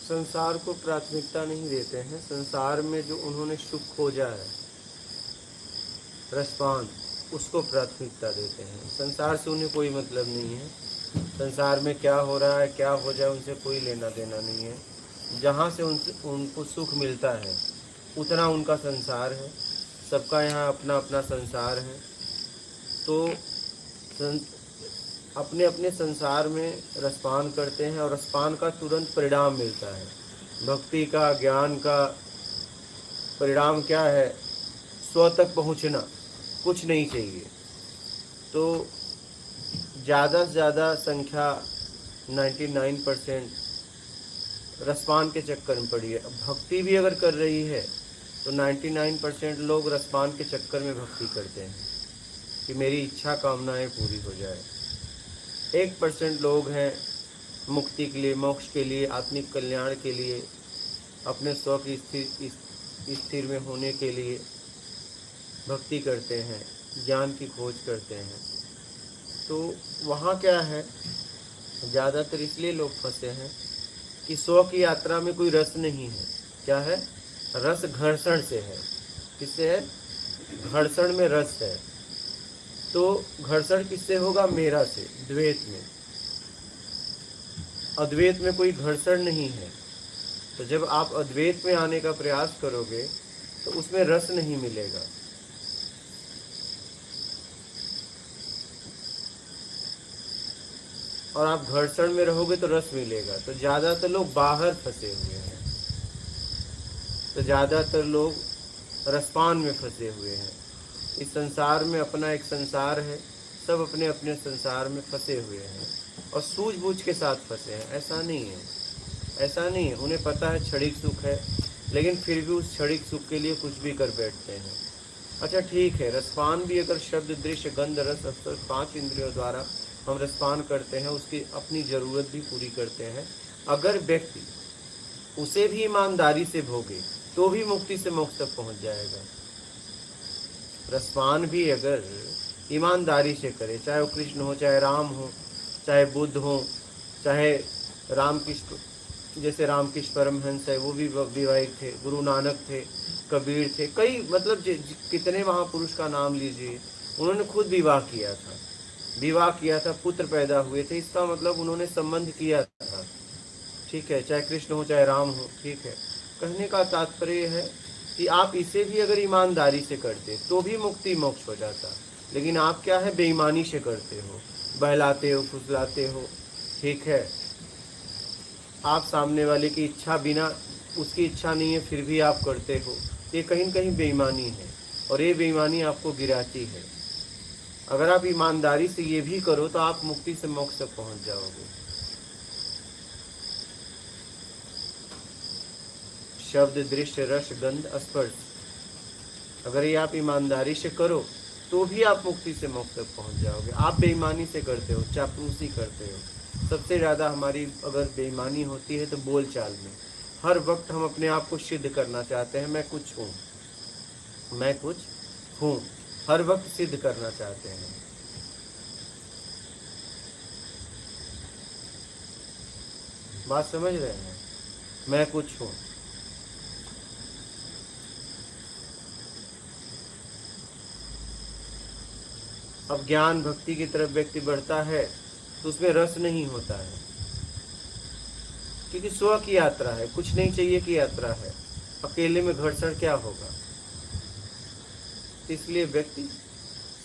संसार को प्राथमिकता नहीं देते हैं। संसार में जो उन्होंने सुख खोजा है, रसपान, उसको प्राथमिकता देते हैं। संसार से उन्हें कोई मतलब नहीं है। संसार में क्या हो रहा है, क्या हो जाए, उनसे कोई लेना देना नहीं है। जहाँ से उनको सुख मिलता है उतना उनका संसार है। सबका यहाँ अपना अपना संसार है। तो अपने अपने संसार में रसपान करते हैं और रसपान का तुरंत परिणाम मिलता है। भक्ति का, ज्ञान का परिणाम क्या है? स्व तक पहुँचना, कुछ नहीं चाहिए। तो ज़्यादा से ज़्यादा संख्या 99% रसपान के चक्कर में पड़ी है। अब भक्ति भी अगर कर रही है तो 99% लोग रसपान के चक्कर में भक्ति करते हैं कि मेरी इच्छा कामनाएं पूरी हो जाए। 1% लोग हैं मुक्ति के लिए, मोक्ष के लिए, आत्मिक कल्याण के लिए, अपने स्व की स्थिर में होने के लिए भक्ति करते हैं, ज्ञान की खोज करते हैं। तो वहाँ क्या है, ज़्यादातर इसलिए लोग फंसे हैं कि स्व की यात्रा में कोई रस नहीं है। क्या है? रस घर्षण से है। किससे है? घर्षण में रस है। तो घर्षण किससे होगा? मेरा से, द्वैत में। अद्वैत में कोई घर्षण नहीं है। तो जब आप अद्वैत में आने का प्रयास करोगे तो उसमें रस नहीं मिलेगा। और आप घर्षण में रहोगे तो रस मिलेगा। तो ज़्यादातर लोग बाहर फंसे हुए हैं। तो ज़्यादातर लोग रसपान में फंसे हुए हैं। इस संसार में अपना एक संसार है, सब अपने अपने संसार में फंसे हुए हैं और सूझबूझ के साथ फंसे हैं। ऐसा नहीं है, ऐसा नहीं है। उन्हें पता है क्षणिक सुख है, लेकिन फिर भी उस क्षणिक सुख के लिए कुछ भी कर बैठते हैं। अच्छा ठीक है, रसपान भी अगर शब्द, दृश्य, गंध, रस, स्पर्श 5 इंद्रियों द्वारा हम रसपान करते हैं, उसकी अपनी ज़रूरत भी पूरी करते हैं। अगर व्यक्ति उसे भी ईमानदारी से भोगे तो भी मुक्ति से मोक्ष तक पहुँच जाएगा। रसपान भी अगर ईमानदारी से करे, चाहे वो कृष्ण हो, चाहे राम हो, चाहे बुद्ध हो, चाहे रामकृष्ण, जैसे रामकृष्ण परमहंस है, वो भी विवाहित थे, गुरु नानक थे, कबीर थे, कई मतलब कितने महापुरुष का नाम लीजिए, उन्होंने खुद विवाह किया था। विवाह किया था, पुत्र पैदा हुए थे, इसका मतलब उन्होंने संबंध किया था। ठीक है, चाहे कृष्ण हो, चाहे राम हो। ठीक है, कहने का तात्पर्य है कि आप इसे भी अगर ईमानदारी से करते तो भी मुक्ति मोक्ष हो जाता। लेकिन आप क्या है, बेईमानी से करते हो, बहलाते हो, फुसलाते हो। ठीक है, आप सामने वाले की इच्छा बिना, उसकी इच्छा नहीं है फिर भी आप करते हो। ये कहीं न कहीं बेईमानी है और ये बेईमानी आपको गिराती है। अगर आप ईमानदारी से ये भी करो तो आप मुक्ति से मोक्ष तक पहुंच जाओगे। शब्द, दृश्य, रस, गंध, स्पर्श, अगर ये आप ईमानदारी से करो तो भी आप मुक्ति से मोक्ष तक पहुंच जाओगे। आप बेईमानी से करते हो, चापलूसी करते हो। सबसे ज़्यादा हमारी अगर बेईमानी होती है तो बोल चाल में। हर वक्त हम अपने आप को सिद्ध करना चाहते हैं, मैं कुछ हूँ, मैं कुछ हूँ, हर वक्त सिद्ध करना चाहते हैं। बात समझ रहे हैं? मैं कुछ हूँ। अब ज्ञान भक्ति की तरफ व्यक्ति बढ़ता है तो उसमें रस नहीं होता है, क्योंकि स्व की यात्रा है, कुछ नहीं चाहिए की यात्रा है। अकेले में घर्षण क्या होगा? इसलिए व्यक्ति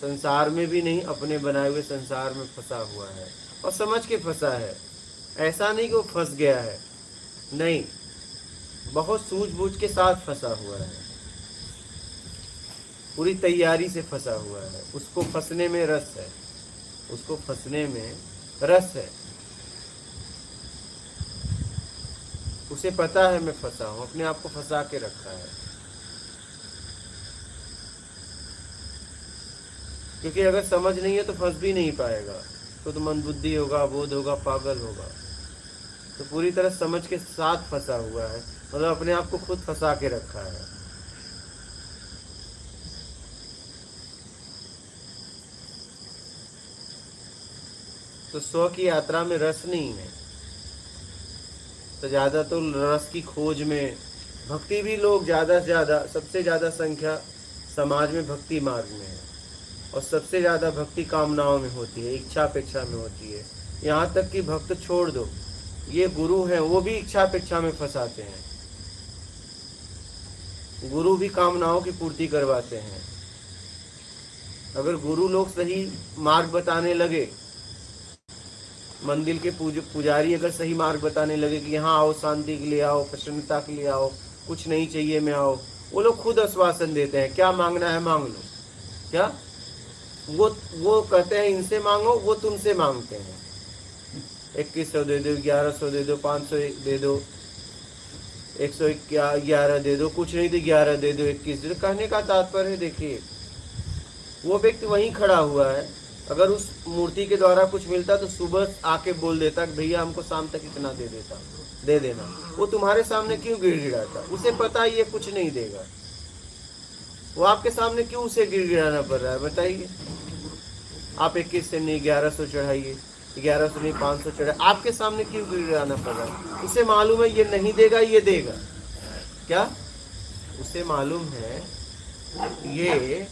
संसार में भी नहीं, अपने बनाए हुए संसार में फंसा हुआ है और समझ के फंसा है। ऐसा नहीं कि वो फंस गया है, नहीं, बहुत सूझबूझ के साथ फंसा हुआ है, पूरी तैयारी से फंसा हुआ है। उसको फंसने में रस है, उसको फंसने में रस है। उसे पता है मैं फंसा हूं, अपने आप को फंसा के रखा है। क्योंकि अगर समझ नहीं है तो फंस भी नहीं पाएगा। तो मंदबुद्धि होगा, बोध होगा, पागल होगा। तो पूरी तरह समझ के साथ फंसा हुआ है, मतलब अपने आप को खुद फंसा के रखा है। तो स्व की यात्रा में रस नहीं है। तो ज़्यादा तो रस की खोज में भक्ति भी लोग ज़्यादा से ज़्यादा, सबसे ज़्यादा संख्या समाज में भक्ति मार्ग में है, और सबसे ज़्यादा भक्ति कामनाओं में होती है, इच्छा अपेक्षा में होती है। यहाँ तक कि भक्त छोड़ दो, ये गुरु हैं वो भी इच्छा अपेक्षा में फंसाते हैं। गुरु भी कामनाओं की पूर्ति करवाते हैं। अगर गुरु लोग सही मार्ग बताने लगे, मंदिर के पुजारी अगर सही मार्ग बताने लगे कि यहाँ आओ, शांति के लिए आओ, प्रसन्नता के लिए आओ, कुछ नहीं चाहिए मैं आओ, वो लोग खुद आश्वासन देते हैं, क्या मांगना है मांग लो। क्या वो कहते हैं इनसे मांगो, वो तुमसे मांगते हैं। 2100 दे दो, 1100 दे दो, 500 दे दो, 111 दे दो, कुछ नहीं तो 11 दे दो, 21 दे दो। कहने का तात्पर्य है, देखिए वो व्यक्ति वहीं खड़ा हुआ है, अगर उस मूर्ति के द्वारा कुछ मिलता तो सुबह आके बोल देता कि भैया हमको शाम तक इतना दे देना। वो तुम्हारे सामने क्यों गिड़गिड़ाता? उसे पता है ये कुछ नहीं देगा, वो आपके सामने क्यों उसे गिड़गिड़ाना पड़ रहा है बताइए? आप 21 से नहीं 1100 चढ़ाइए, 1100 नहीं 500 चढ़ाइए, आपके सामने क्यों गिड़गिड़ाना पड़ रहा है? उसे मालूम है ये नहीं देगा, ये देगा। क्या उसे मालूम है ये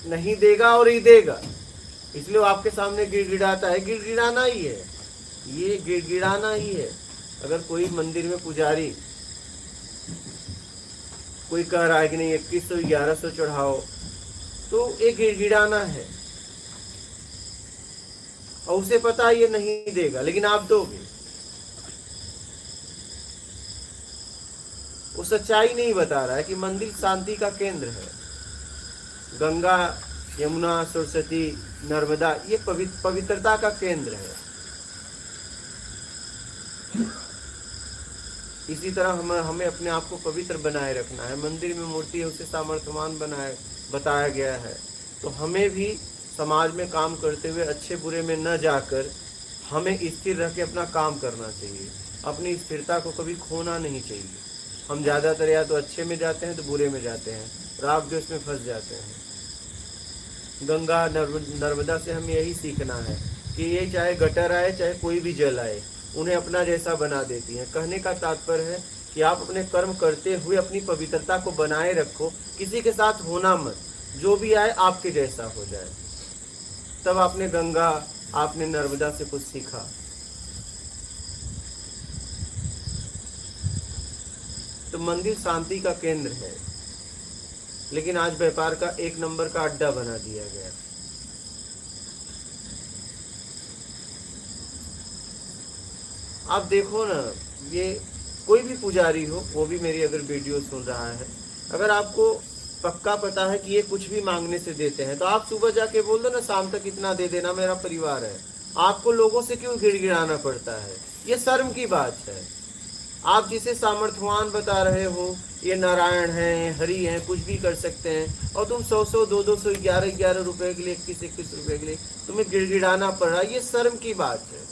नहीं देगा और ये देगा, इसलिए वो आपके सामने गिड़गिड़ाता है। गिड़गिड़ाना ही है, ये गिड़गिड़ाना ही है। अगर कोई मंदिर में पुजारी कोई कह रहा है कि नहीं 2100 1100 चढ़ाओ, तो ये गिड़गिड़ाना है, और उसे पता है ये नहीं देगा, लेकिन आप दोगे। वो सच्चाई नहीं बता रहा है कि मंदिर शांति का केंद्र है। गंगा, यमुना, सरस्वती, नर्मदा ये पवित्रता का केंद्र है। इसी तरह हमें अपने आप को पवित्र बनाए रखना है। मंदिर में मूर्ति है, उसे सामर्थ्यवान बताया गया है। तो हमें भी समाज में काम करते हुए अच्छे बुरे में न जाकर हमें स्थिर रह के अपना काम करना चाहिए। अपनी स्थिरता को कभी खोना नहीं चाहिए। हम ज़्यादातर या तो अच्छे में जाते हैं तो बुरे में जाते हैं, राग द्वेष में फंस जाते हैं। गंगा नर्मदा से हमें यही सीखना है कि ये चाहे गटर आए चाहे कोई भी जल आए, उन्हें अपना जैसा बना देती हैं। कहने का तात्पर्य है कि आप अपने कर्म करते हुए अपनी पवित्रता को बनाए रखो, किसी के साथ होना मत, जो भी आए आपके जैसा हो जाए। तब आपने गंगा, आपने नर्मदा से कुछ सीखा। तो मंदिर शांति का केंद्र है, लेकिन आज व्यापार का 1 नंबर का अड्डा बना दिया गया। आप देखो ना, ये कोई भी पुजारी हो, वो भी मेरी अगर वीडियो सुन रहा है, अगर आपको पक्का पता है कि ये कुछ भी मांगने से देते हैं, तो आप सुबह जाके बोल दो ना शाम तक इतना दे देना, मेरा परिवार है। आपको लोगों से क्यों गिड़गिड़ाना पड़ता है? ये शर्म की बात है। आप जिसे सामर्थ्यवान बता रहे हो, ये नारायण हैं, हरि हैं, कुछ भी कर सकते हैं, और तुम 100 200 11 रुपए के लिए, 21 रुपए के लिए तुम्हें गिड़गिड़ाना पड़ रहा है। ये शर्म की बात है,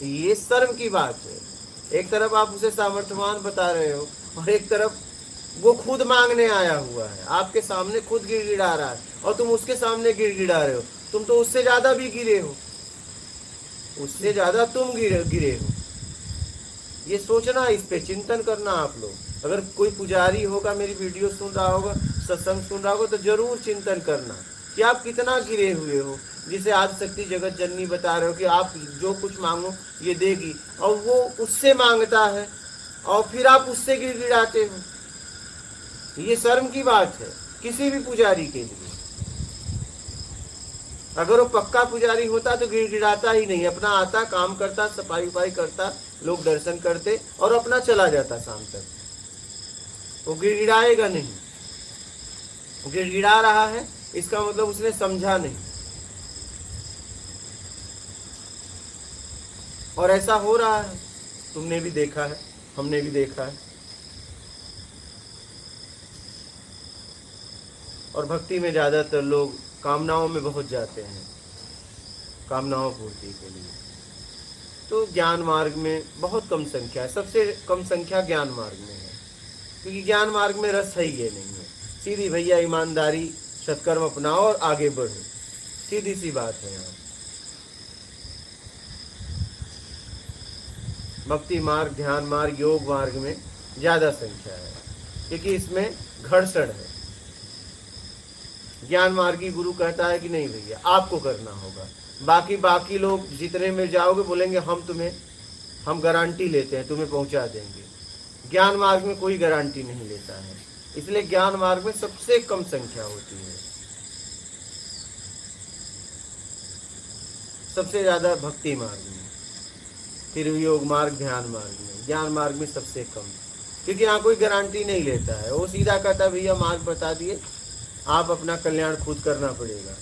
ये शर्म की बात है। एक तरफ आप उसे सामर्थ्यवान बता रहे हो, और एक तरफ वो खुद मांगने आया हुआ है, आपके सामने खुद गिड़गिड़ा रहा है, और तुम उसके सामने गिड़गिड़ा रहे हो। तुम तो उससे ज्यादा भी गिरे हो, उससे ज्यादा तुम गिरे हो। ये सोचना, इस पे चिंतन करना आप लोग। अगर कोई पुजारी होगा, मेरी वीडियो सुन रहा होगा, सत्संग सुन रहा होगा, तो जरूर चिंतन करना कि आप कितना गिरे हुए हो। जिसे आदिशक्ति जगत जननी बता रहे हो कि आप जो कुछ मांगो ये देगी, और वो उससे मांगता है और फिर आप उससे गिड़गिड़ाते हो। ये शर्म की बात है किसी भी पुजारी के लिए। अगर वो पक्का पुजारी होता तो गिड़गिड़ाता ही नहीं, अपना आता, काम करता, सफाई उफाई करता, लोग दर्शन करते और अपना चला जाता शाम तक। वो गिड़गिड़ाएगा नहीं। गिड़गिड़ा रहा है इसका मतलब उसने समझा नहीं, और ऐसा हो रहा है, तुमने भी देखा है, हमने भी देखा है। और भक्ति में ज्यादातर लोग कामनाओं में बहुत जाते हैं, कामनाओं पूर्ति के लिए। तो ज्ञान मार्ग में बहुत कम संख्या है, सबसे कम संख्या ज्ञान मार्ग में है, क्योंकि ज्ञान मार्ग में रस है ये नहीं है। सीधी भैया ईमानदारी, सत्कर्म अपनाओ और आगे बढ़ो, सीधी सी बात है यहाँ। भक्ति मार्ग, ध्यान मार्ग, योग मार्ग में ज़्यादा संख्या है, क्योंकि इसमें घर्षण है। ज्ञान मार्गी गुरु कहता है कि नहीं भैया आपको करना होगा, बाकी लोग जितने में जाओगे बोलेंगे हम गारंटी लेते हैं, तुम्हें पहुंचा देंगे। ज्ञान मार्ग में कोई गारंटी नहीं लेता है, इसलिए ज्ञान मार्ग में सबसे कम संख्या होती है। सबसे ज्यादा भक्ति मार्ग में, फिर योग मार्ग, ध्यान मार्ग में। ज्ञान मार्ग में सबसे कम, क्योंकि यहाँ कोई गारंटी नहीं लेता है। वो सीधा कहता है भैया मार्ग बता दिए, आप अपना कल्याण खुद करना पड़ेगा।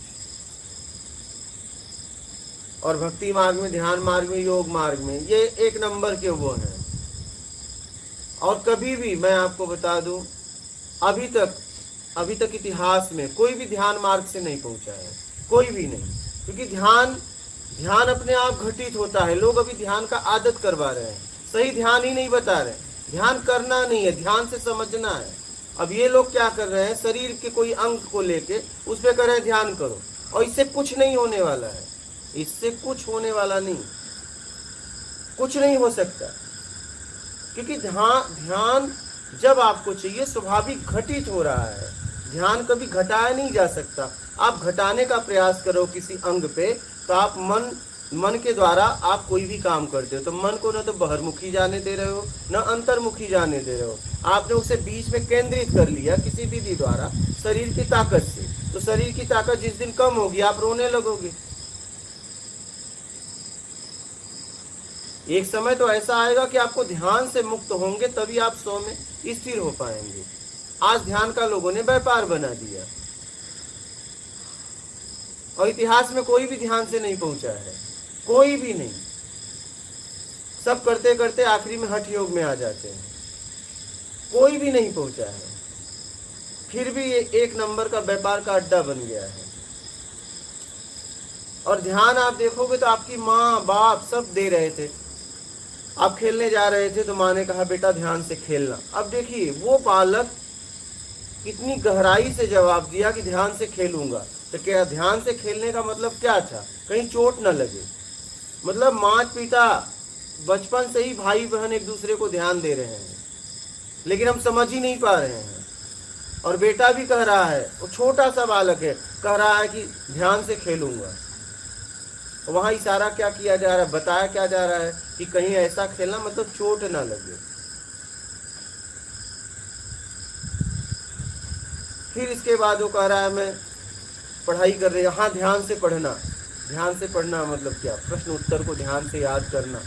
और भक्ति मार्ग में, ध्यान मार्ग में, योग मार्ग में ये एक नंबर के वो हैं। और कभी भी मैं आपको बता दूं, अभी तक इतिहास में कोई भी ध्यान मार्ग से नहीं पहुंचा है, कोई भी नहीं। क्योंकि ध्यान अपने आप घटित होता है। लोग अभी ध्यान का आदत करवा रहे हैं, सही ध्यान ही नहीं बता रहे। ध्यान करना नहीं है, ध्यान से समझना है। अब ये लोग क्या कर रहे हैं, शरीर के कोई अंग को लेके उस पर कह रहे हैं ध्यान करो, और इससे कुछ नहीं होने वाला है। इससे कुछ होने वाला नहीं, कुछ नहीं हो सकता। क्योंकि ध्यान जब आपको चाहिए स्वाभाविक घटित हो रहा है। ध्यान कभी घटाया नहीं जा सकता। आप घटाने का प्रयास करो किसी अंग पे, तो आप मन के द्वारा आप कोई भी काम करते हो, तो मन को न तो बहिर्मुखी जाने दे रहे हो, न अंतर्मुखी जाने दे रहे हो। आपने उसे बीच में केंद्रित कर लिया किसी विधि द्वारा शरीर की ताकत से, तो शरीर की ताकत जिस दिन कम होगी आप रोने लगोगे। एक समय तो ऐसा आएगा कि आपको ध्यान से मुक्त होंगे, तभी आप 100 में स्थिर हो पाएंगे। आज ध्यान का लोगों ने व्यापार बना दिया, और इतिहास में कोई भी ध्यान से नहीं पहुंचा है, कोई भी नहीं। सब करते करते आखिरी में हठ योग में आ जाते हैं, कोई भी नहीं पहुंचा है। फिर भी ये एक नंबर का व्यापार का अड्डा बन गया है। और ध्यान आप देखोगे तो आपकी माँ बाप सब दे रहे थे। आप खेलने जा रहे थे तो माँ ने कहा बेटा ध्यान से खेलना। अब देखिए वो बालक कितनी गहराई से जवाब दिया कि ध्यान से खेलूंगा। तो क्या ध्यान से खेलने का मतलब क्या था, कहीं चोट न लगे। मतलब माता पिता बचपन से ही भाई बहन एक दूसरे को ध्यान दे रहे हैं, लेकिन हम समझ ही नहीं पा रहे हैं। और बेटा भी कह रहा है, वो छोटा सा बालक है, कह रहा है कि ध्यान से खेलूंगा। वहां इशारा क्या किया जा रहा है, बताया क्या जा रहा है कि कहीं ऐसा खेलना मतलब चोट ना लगे। फिर इसके बाद वो कह रहा है मैं पढ़ाई कर रही हूँ। हाँ ध्यान से पढ़ना। ध्यान से पढ़ना मतलब क्या, प्रश्न उत्तर को ध्यान से याद करना।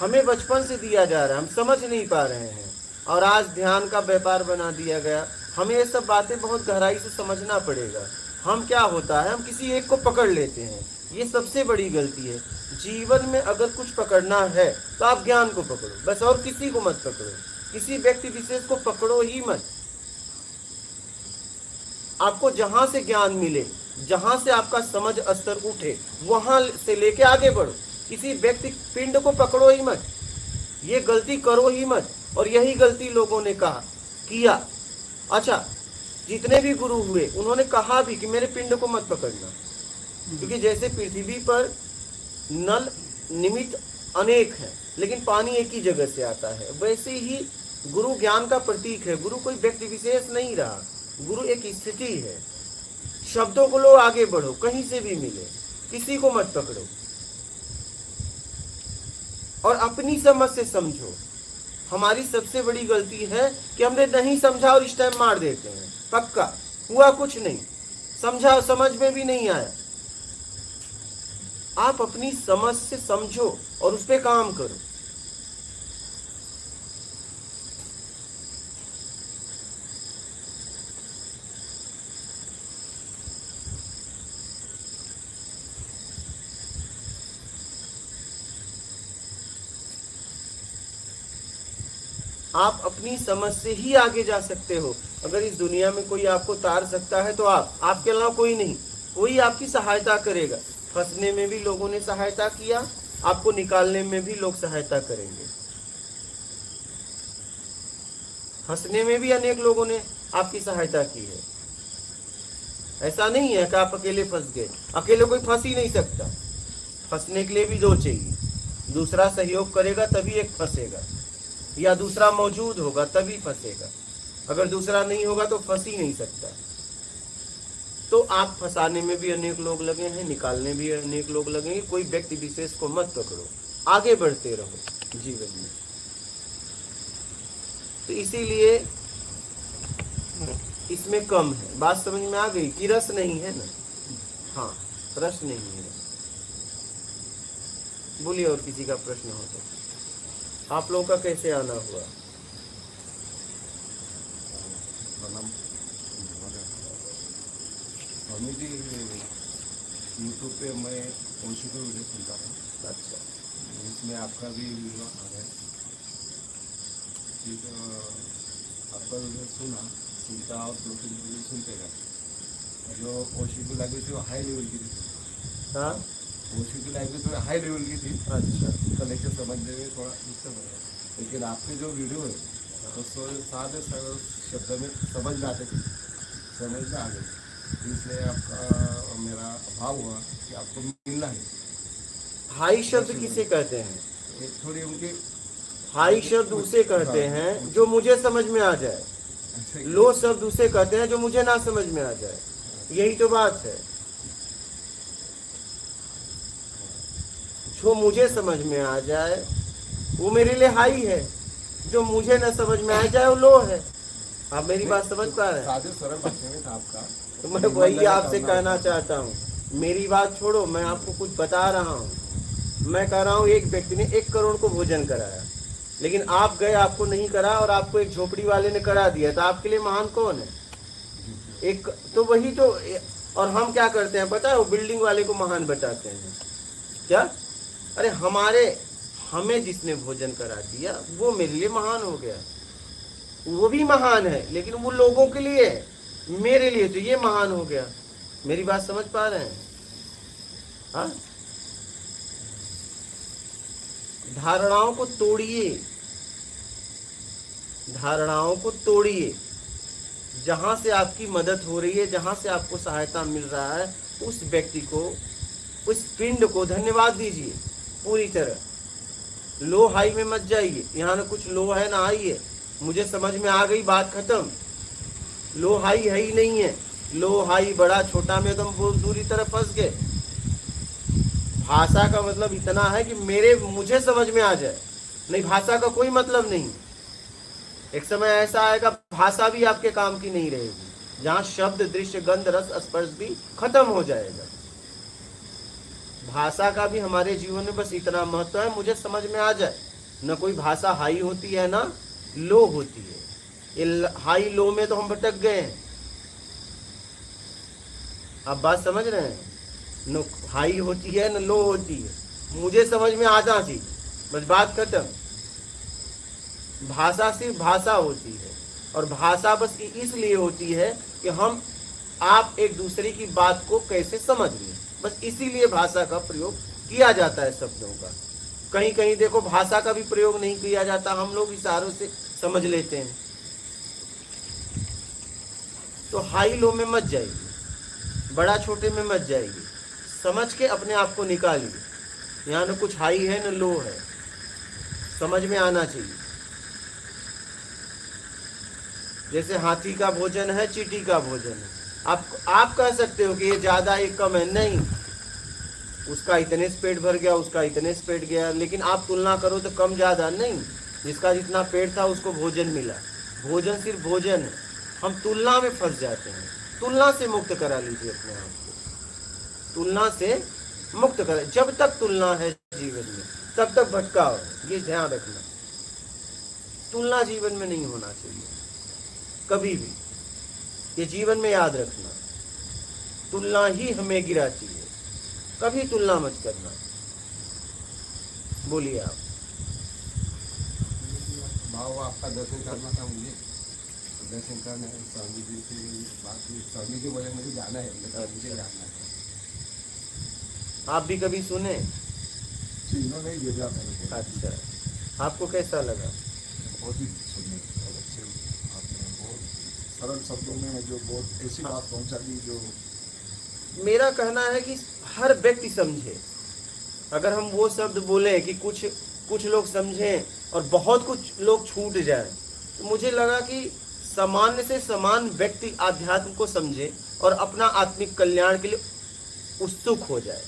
हमें बचपन से दिया जा रहा है, हम समझ नहीं पा रहे हैं, और आज ध्यान का व्यापार बना दिया गया। हमें ये सब बातें बहुत गहराई से समझना पड़ेगा। हम क्या होता है, हम किसी एक को पकड़ लेते हैं, ये सबसे बड़ी गलती है। जीवन में अगर कुछ पकड़ना है तो आप ज्ञान को पकड़ो बस, और किसी को मत पकड़ो, किसी व्यक्ति विशेष को पकड़ो ही मत। आपको जहां से ज्ञान मिले, जहां से आपका समझ स्तर उठे, वहां से लेके आगे बढ़ो। किसी व्यक्ति पिंड को पकड़ो ही मत, ये गलती करो ही मत। और यही गलती लोगों ने किया। अच्छा, जितने भी गुरु हुए उन्होंने कहा भी कि मेरे पिंड को मत पकड़ना, क्योंकि जैसे पृथ्वी पर नल निमित्त अनेक हैं, लेकिन पानी एक ही जगह से आता है, वैसे ही गुरु ज्ञान का प्रतीक है। गुरु कोई व्यक्ति विशेष नहीं रहा, गुरु एक स्थिति है। शब्दों को लो, आगे बढ़ो, कहीं से भी मिले, किसी को मत पकड़ो, और अपनी समझ से समझो। हमारी सबसे बड़ी गलती है कि हमने नहीं समझा और इस टाइम मार देते हैं। पक्का हुआ कुछ नहीं, समझा, समझ में भी नहीं आया। आप अपनी समझ से समझो और उस पर काम करो। आप अपनी समझ से ही आगे जा सकते हो। अगर इस दुनिया में कोई आपको तार सकता है तो आपके अलावा कोई नहीं। कोई आपकी सहायता करेगा। फंसने में भी लोगों ने सहायता किया, आपको निकालने में भी लोग सहायता करेंगे। फंसने में भी अनेक लोगों ने आपकी सहायता की है। ऐसा नहीं है कि आप अकेले फंस गए। अकेले कोई फंस ही नहीं सकता, फंसने के लिए भी दो चाहिए। दूसरा सहयोग करेगा तभी एक फंसेगा, या दूसरा मौजूद होगा तभी फंसेगा। अगर दूसरा नहीं होगा तो फंस ही नहीं सकता। तो आप फंसाने में भी अनेक लोग लगे हैं, निकालने भी अनेक लोग लगेंगे। कोई व्यक्ति विशेष को मत पकड़ो, आगे बढ़ते रहो जीवन में। तो इसीलिए इसमें कम है। बात समझ में आ गई कि रस नहीं है ना? हाँ, रस नहीं है। बोलिए, और किसी का प्रश्न हो तो। आप लोगों का कैसे आना हुआ? यूट्यूब पे मैं ओशो का वीडियो सुनता था। अच्छा, उसमें आपका भी वीडियो आ गया। ठीक है, आपका वीडियो सुनता और 2-3 वीडियो सुनते गए। जो ओशो की लैंग्वेज थी वो हाई लेवल की थी। हाँ, ओशो की लैंग्वेज थोड़ा हाई लेवल की थी। अच्छा, तो लेकर समझने में थोड़ा डिस्टर्ब हो गया। लेकिन आपके जो वीडियो है तो सादे सरल शब्द में समझ में आते थे, समझ में आ गए। इसलिए आपका मेरा भाव हुआ कि आपको मिलना है। हाई शब्द किसे कहते हैं? थोड़ी उनकी हाई शब्द उसे कहते हैं जो मुझे समझ में आ जाए। लो शब्द उसे कहते हैं जो मुझे ना समझ में आ जाए। यही तो बात है। जो मुझे समझ में आ जाए वो मेरे लिए हाई है, जो मुझे न समझ में आ जाए वो लो है। आप मेरी बात समझ पा रहे हैं? सादे सरल भाषा में था आपका। तो मैं वही आपसे कहना चाहता हूँ। मेरी बात छोड़ो, मैं आपको कुछ बता रहा हूँ। मैं कह रहा हूँ एक व्यक्ति ने 1 करोड़ को भोजन कराया, लेकिन आप गए, आपको नहीं करा, और आपको एक झोपड़ी वाले ने करा दिया, तो आपके लिए महान कौन है? एक तो वही तो। और हम क्या करते हैं पता है? वो बिल्डिंग वाले को महान बताते हैं। क्या? अरे हमें जिसने भोजन करा दिया वो मेरे लिए महान हो गया। वो भी महान है, लेकिन वो लोगों के लिए है, मेरे लिए तो ये महान हो गया। मेरी बात समझ पा रहे हैं? हाँ, धारणाओं को तोड़िए, धारणाओं को तोड़िए। जहां से आपकी मदद हो रही है, जहां से आपको सहायता मिल रहा है, उस व्यक्ति को, उस पिंड को धन्यवाद दीजिए पूरी तरह। लो हाई में मत जाइए। यहाँ ना कुछ लो है ना हाई है। मुझे समझ में आ गई, बात खत्म। लो हाई है ही नहीं है। लो हाई बड़ा छोटा में तुम बहुत दूरी तरफ फंस गए। भाषा का मतलब इतना है कि मुझे समझ में आ जाए, नहीं भाषा का कोई मतलब नहीं। एक समय ऐसा आएगा भाषा भी आपके काम की नहीं रहेगी, जहां शब्द, दृश्य, गंध, रस, स्पर्श भी खत्म हो जाएगा। भाषा का भी हमारे जीवन में बस इतना महत्व है, मुझे समझ में आ जाए। न कोई भाषा हाई होती है ना लो होती है। ये हाई लो में तो हम भटक गए हैं। आप बात समझ रहे हैं? न हाई होती है न लो होती है, मुझे समझ में आना चाहिए, बस बात खत्म। भाषा सिर्फ भाषा होती है, और भाषा बस इसलिए होती है कि आप एक दूसरे की बात को कैसे समझ लें, बस इसीलिए भाषा का प्रयोग किया जाता है शब्दों का। कहीं कहीं देखो भाषा का भी प्रयोग नहीं किया जाता, हम लोग इशारों से समझ लेते हैं। तो हाई लो में मत जाइए, बड़ा छोटे में मत जाइए, समझ के अपने आप को निकालिए। यहाँ न कुछ हाई है न लो है, समझ में आना चाहिए। जैसे हाथी का भोजन है, चींटी का भोजन है। आप कह सकते हो कि ये ज्यादा ये कम है, नहीं, उसका इतने से पेट भर गया, उसका इतने से पेट गया, लेकिन आप तुलना करो तो कम ज्यादा नहीं। जिसका जितना पेट था उसको भोजन मिला। भोजन सिर्फ भोजन है। हम तुलना में फंस जाते हैं। तुलना से मुक्त करा लीजिए अपने आप को, तुलना से मुक्त करें। जब तक तुलना है जीवन में तब तक भटकाव है, ये ध्यान रखना। तुलना जीवन में नहीं होना चाहिए कभी भी, ये जीवन में याद रखना। तुलना ही हमें गिराती है, कभी तुलना मत करना। बोलिए आप। भाव आपका दर्शन करना था मुझे, दर्शन करना है। स्वामी जी से बात हुई, स्वामी जी बोले मुझे जाना है, मुझे जाना है। आप भी कभी सुने? इन्होंने ही भेजा मेरे को। अच्छा, आपको कैसा लगा? बहुत ही सुंदर, बहुत अच्छे, आपने बहुत सरल शब्दों में जो बहुत ऐसी बात पहुंचा दी जो। मेरा कहना है कि हर व्यक्ति समझे, अगर हम वो शब्द बोलें कि कुछ लोग समझें और बहुत कुछ लोग छूट जाएं, तो मुझे लगा कि सामान्य से समान व्यक्ति आध्यात्म को समझे और अपना आत्मिक कल्याण के लिए उत्सुक हो जाए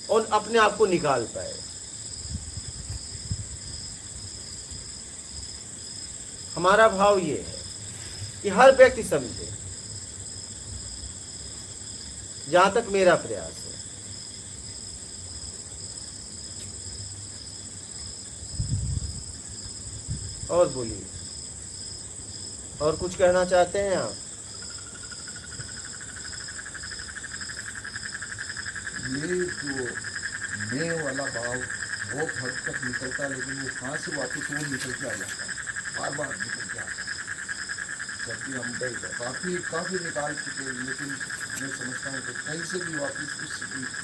और अपने आप को निकाल पाए। हमारा भाव ये है कि हर व्यक्ति समझे, जहां तक मेरा प्रयास है। और बोलिए, और कुछ कहना चाहते हैं आप? ये जो मैं वाला भाव बहुत हद तक निकलता है, लेकिन वो कहाँ से वापस वो निकल के आ जाता है, बार बार निकल के आता है। जबकि हम काफ़ी निकाल चुके हैं, लेकिन मैं समझता हूँ कि कहीं से भी वापस उस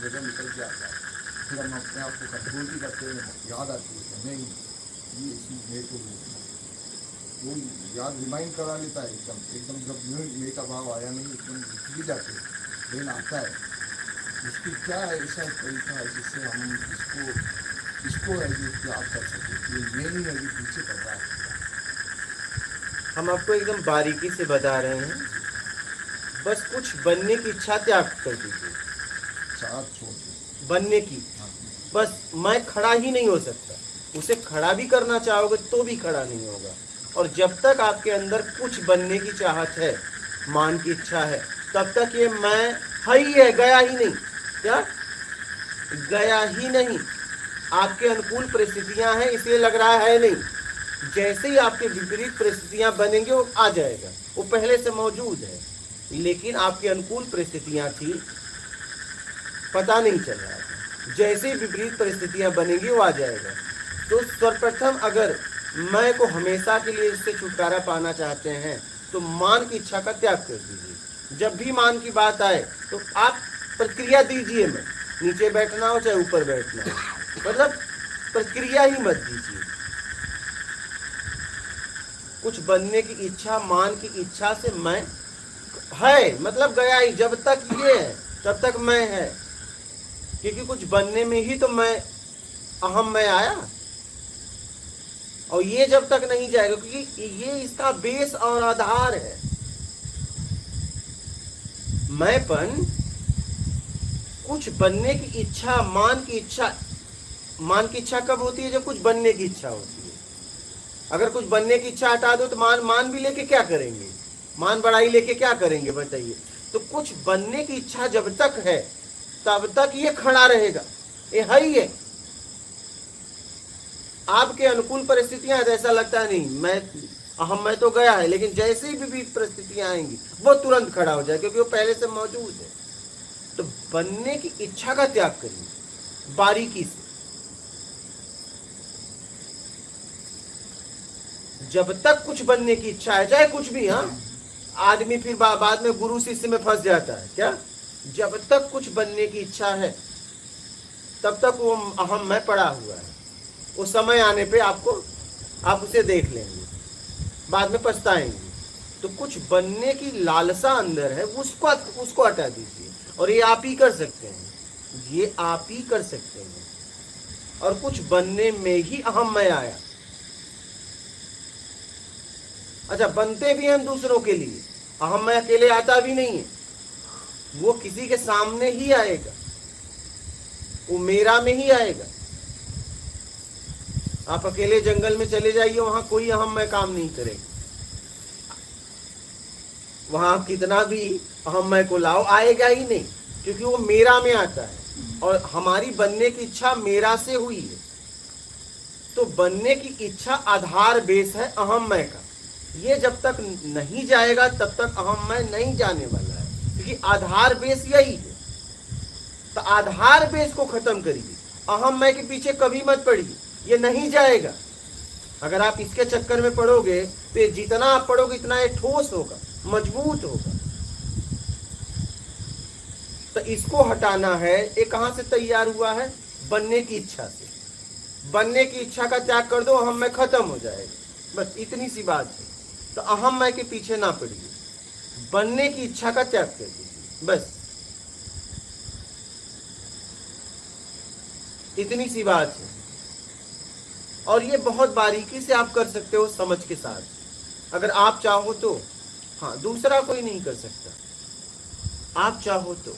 जगह निकल के आता है। फिर हम अपने आप को कंट्रोल भी करते हैं, याद आती है नहीं ये इसमें मैं तो वो याद रिमाइंड करा लेता है एकदम जब मैं का भाव आया नहीं एकदम भी जाते हैं, लेकिन आता है। उसकी क्या ऐसा तरीका है जिससे हम इसको है जो याद कर सकें, ये नहीं है कि पीछे पड़ रहा है। हम आपको एकदम बारीकी से बता रहे हैं, बस कुछ बनने की इच्छा त्याग कर दीजिए। साथ छोड़ दो बनने की, बस मैं खड़ा ही नहीं हो सकता, उसे खड़ा भी करना चाहोगे तो भी खड़ा नहीं होगा। और जब तक आपके अंदर कुछ बनने की चाहत है, मान की इच्छा है, तब तक ये मैं है ही है, गया ही नहीं। क्या गया ही नहीं? आपके अनुकूल परिस्थितियां हैं इसलिए लग रहा है नहीं। जैसे ही आपके विपरीत परिस्थितियां बनेंगे वो आ जाएगा, वो पहले से मौजूद है, लेकिन आपके अनुकूल परिस्थितियां थी, पता नहीं चल रहा था। जैसे ही विपरीत परिस्थितियां बनेंगी वो आ जाएगा। तो सर्वप्रथम अगर मैं को हमेशा के लिए इससे छुटकारा पाना चाहते हैं तो मान की इच्छा का त्याग कर दीजिए। जब भी मान की बात आए तो आप प्रक्रिया दीजिए, में नीचे बैठना हो चाहे ऊपर बैठना हो, मतलब प्रक्रिया ही मत दीजिए। कुछ बनने की इच्छा, मान की इच्छा से मैं है मतलब गया ही। जब तक ये है तब तक मैं है, क्योंकि कुछ बनने में ही तो मैं अहम मैं आया। और ये जब तक नहीं जाएगा, क्योंकि ये इसका बेस और आधार है। मैंपन कुछ बनने की इच्छा, मान की इच्छा। मान की इच्छा कब होती है? जब कुछ बनने की इच्छा होती है। अगर कुछ बनने की इच्छा हटा दो तो मान भी लेके क्या करेंगे? मान बढ़ाई लेके क्या करेंगे बताइए? तो कुछ बनने की इच्छा जब तक है तब तक ये खड़ा रहेगा, ये है ही है। आपके अनुकूल परिस्थितियां ऐसा लगता है नहीं मैं तो गया है, लेकिन जैसे ही विपरीत परिस्थितियां आएंगी वो तुरंत खड़ा हो जाए, क्योंकि वो पहले से मौजूद है। तो बनने की इच्छा का त्याग करिए बारीकी से। जब तक कुछ बनने की इच्छा है, चाहे कुछ भी, हाँ, आदमी फिर बाद में गुरु शिष्य में फंस जाता है। क्या? जब तक कुछ बनने की इच्छा है तब तक वो अहम मैं पड़ा हुआ है। वो समय आने पे आप उसे देख लेंगे, बाद में पछताएंगे। तो कुछ बनने की लालसा अंदर है, उसको हटा दीजिए। और ये आप ही कर सकते हैं, ये आप ही कर सकते हैं। और कुछ बनने में ही अहम मैं आया। अच्छा, बनते भी हैं दूसरों के लिए, अहम मैं अकेले आता भी नहीं है, वो किसी के सामने ही आएगा, वो मेरा में ही आएगा। आप अकेले जंगल में चले जाइए, वहां कोई अहम मैं काम नहीं करेगा। वहां आप कितना भी अहम मैं को लाओ, आएगा ही नहीं, क्योंकि वो मेरा में आता है। और हमारी बनने की इच्छा मेरा से हुई है। तो बनने की इच्छा आधार बेस है अहम मैं का। ये जब तक नहीं जाएगा तब तक अहम मैं नहीं जाने वाला है, क्योंकि आधार बेस यही है। तो आधार बेस को खत्म करिए, अहम मैं के पीछे कभी मत पड़िए, ये नहीं जाएगा। अगर आप इसके चक्कर में पड़ोगे तो जितना आप पड़ोगे इतना ये ठोस होगा, मजबूत होगा। तो इसको हटाना है। ये कहां से तैयार हुआ है? बनने की इच्छा से। बनने की इच्छा का त्याग कर दो, अहम मैं खत्म हो जाएगा। बस इतनी सी बात है। तो अहम मैं के पीछे ना पड़िए, बनने की इच्छा का त्याग कर दीजिए बस। इतनी सी बात है। और ये बहुत बारीकी से आप कर सकते हो, समझ के साथ, अगर आप चाहो तो। हाँ, दूसरा कोई नहीं कर सकता, आप चाहो तो,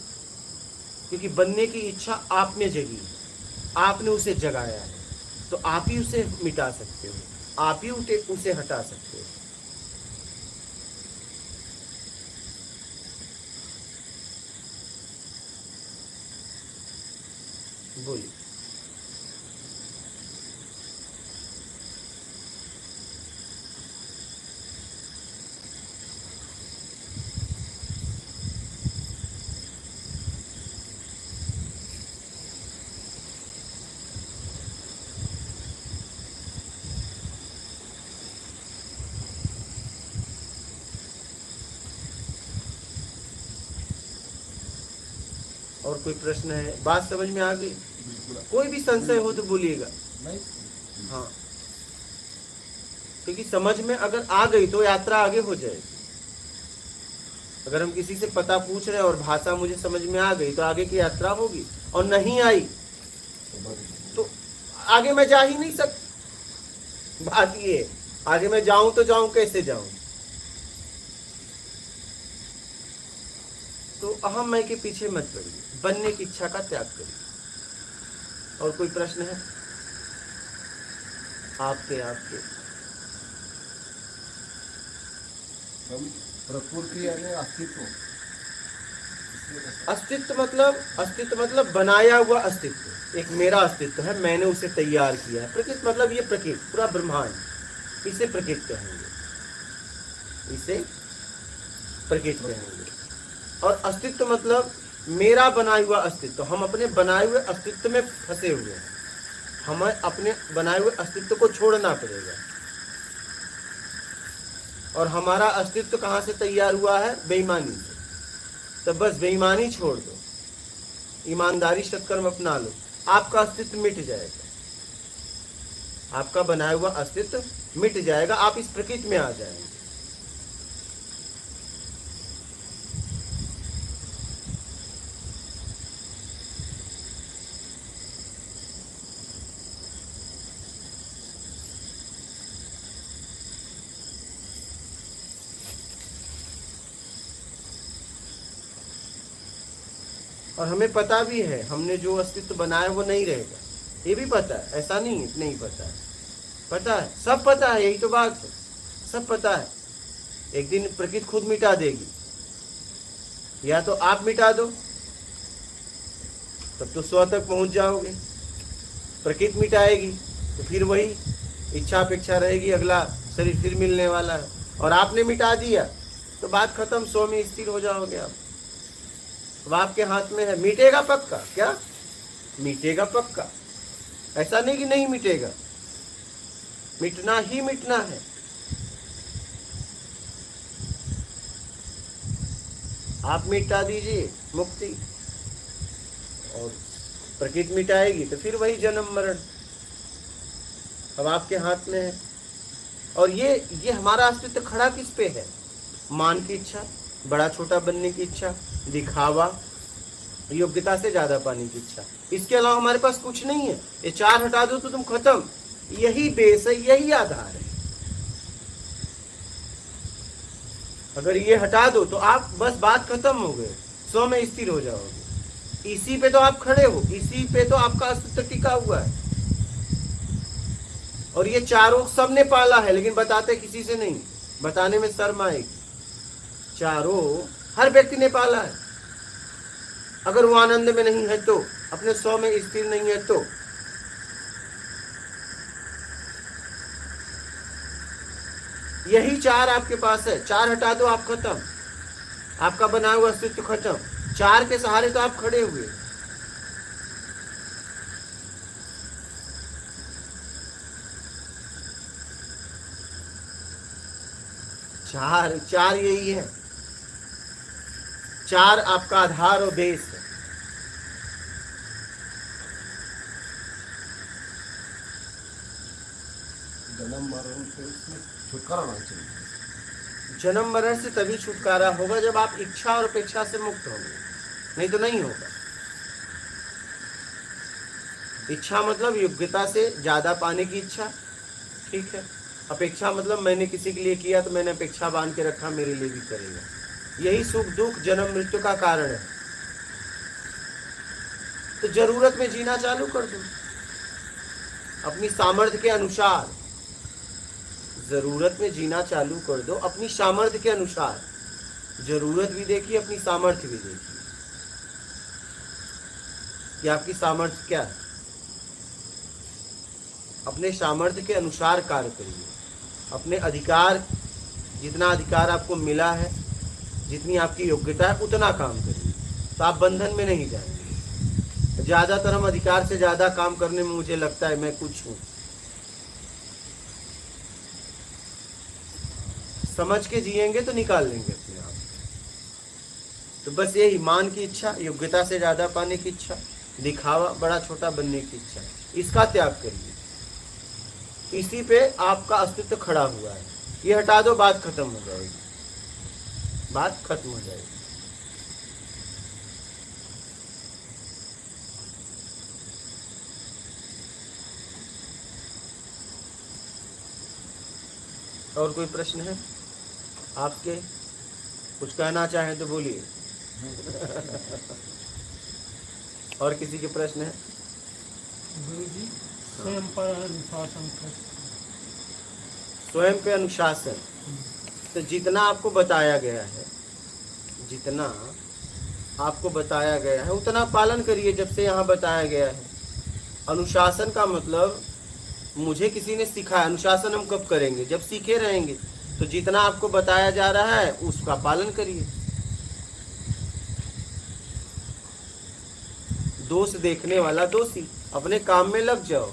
क्योंकि बनने की इच्छा आप में जगी है, आपने उसे जगाया है, तो आप ही उसे मिटा सकते हो, आप ही उसे हटा सकते हो। बोलिए। और कोई प्रश्न है? बात समझ में आ गई? बिल्कुल। कोई भी संशय हो तो बोलिएगा। नहीं, हाँ, क्योंकि समझ में अगर आ गई तो यात्रा आगे हो जाएगी। अगर हम किसी से पता पूछ रहे हैं और भाषा मुझे समझ में आ गई तो आगे की यात्रा होगी, और नहीं आई तो आगे मैं जा ही नहीं सकता। बात ये है, आगे मैं जाऊं तो जाऊं कैसे जाऊं? तो अहम मैं के पीछे मत पड़िए, बनने की इच्छा का त्याग करिए। और कोई प्रश्न है आपके? हम प्रकृति यानी अस्तित्व। अस्तित्व मतलब बनाया हुआ अस्तित्व। एक मेरा अस्तित्व है, मैंने उसे तैयार किया है। प्रकृति मतलब ये प्रकृति, पूरा ब्रह्मांड, इसे प्रकृति कहेंगे, इसे प्रकृति कहेंगे। और अस्तित्व मतलब मेरा बनाया हुआ अस्तित्व। हम अपने बनाए हुए अस्तित्व में फंसे हुए हैं, हमें अपने बनाए हुए अस्तित्व को छोड़ना पड़ेगा। और हमारा अस्तित्व कहाँ से तैयार हुआ है? बेईमानी से। तो बस बेईमानी छोड़ दो, ईमानदारी सत्कर्म अपना लो, आपका अस्तित्व मिट जाएगा, आपका बनाया हुआ अस्तित्व मिट जाएगा, आप इस प्रकृति में आ जाएंगे। और हमें पता भी है हमने जो अस्तित्व बनाया वो नहीं रहेगा, ये भी पता है, ऐसा नहीं नहीं पता है, पता है, सब पता है, यही तो बात है, सब पता है। एक दिन प्रकृति खुद मिटा देगी, या तो आप मिटा दो, तब तो स्व तक पहुंच जाओगे। प्रकृति मिटाएगी तो फिर वही इच्छा अपेक्षा रहेगी, अगला शरीर फिर मिलने वाला है। और आपने मिटा दिया तो बात खत्म, स्व में स्थिर हो जाओगे आप। अब आपके हाथ में है, मिटेगा पक्का, क्या मिटेगा पक्का, ऐसा नहीं कि नहीं मिटेगा, मिटना ही मिटना है। आप मिटा दीजिए मुक्ति, और प्रकृति मिटाएगी तो फिर वही जन्म मरण अब आपके हाथ में है। और ये हमारा अस्तित्व खड़ा किस पे है? मान की इच्छा, बड़ा छोटा बनने की इच्छा, दिखावा, योग्यता से ज्यादा पाने की इच्छा। इसके अलावा हमारे पास कुछ नहीं है। ये चार हटा दो तो तुम खत्म, यही बेस है, यही आधार है। अगर ये हटा दो तो आप बस बात खत्म हो गए, स्व में स्थिर हो जाओगे। इसी पे तो आप खड़े हो, इसी पे तो आपका अस्तित्व टिका हुआ है। और ये चारों सबने पाला है, लेकिन बताते किसी से नहीं, बताने में शर्म आएगी। चारों हर व्यक्ति ने पाला है। अगर वो आनंद में नहीं है तो, अपने स्व में स्थिर नहीं है तो, यही चार आपके पास है। चार हटा दो आप खत्म, आपका बना हुआ अस्तित्व खत्म। चार के सहारे तो आप खड़े हुए। चार यही है, चार आपका आधार और बेस है। जन्म मरण से उसमें छुटकारा होना चाहिए। जन्म मरण से तभी छुटकारा होगा जब आप इच्छा और अपेक्षा से मुक्त होंगे, नहीं तो नहीं होगा। इच्छा मतलब योग्यता से ज़्यादा पाने की इच्छा, ठीक है। अपेक्षा मतलब मैंने किसी के लिए किया तो मैंने अपेक्षा बांध के रखा, मेरे लिए भी करेगा। यही सुख दुख जन्म मृत्यु का कारण है। तो जरूरत में जीना चालू कर दो अपनी सामर्थ्य के अनुसार। जरूरत में जीना चालू कर दो अपनी सामर्थ्य के अनुसार। जरूरत भी देखिए, अपनी सामर्थ्य भी देखिए कि आपकी सामर्थ्य क्या है। अपने सामर्थ्य के अनुसार कार्य करिए। अपने अधिकार, जितना अधिकार आपको मिला है, जितनी आपकी योग्यता है, उतना काम करिए, तो आप बंधन में नहीं जाएंगे। ज्यादातर हम अधिकार से ज्यादा काम करने में मुझे लगता है मैं कुछ हूं। समझ के जिएंगे तो निकाल लेंगे अपने आप। तो बस यही मान की इच्छा, योग्यता से ज्यादा पाने की इच्छा, दिखावा, बड़ा छोटा बनने की इच्छा, इसका त्याग करिए। इसी पे आपका अस्तित्व खड़ा हुआ है। ये हटा दो, बात खत्म हो जाएगी। बात खत्म हो जाएगी। और कोई प्रश्न है आपके? कुछ कहना चाहें तो बोलिए। और किसी के प्रश्न है? गुरु जी, स्वयं पर अनुशासन कर। स्वयं पे अनुशासन, तो जितना आपको बताया गया है, जितना आपको बताया गया है उतना पालन करिए। जब से यहाँ बताया गया है, अनुशासन का मतलब मुझे किसी ने सिखाया। अनुशासन हम कब करेंगे? जब सीखे रहेंगे। तो जितना आपको बताया जा रहा है उसका पालन करिए। दोष देखने वाला दोषी, अपने काम में लग जाओ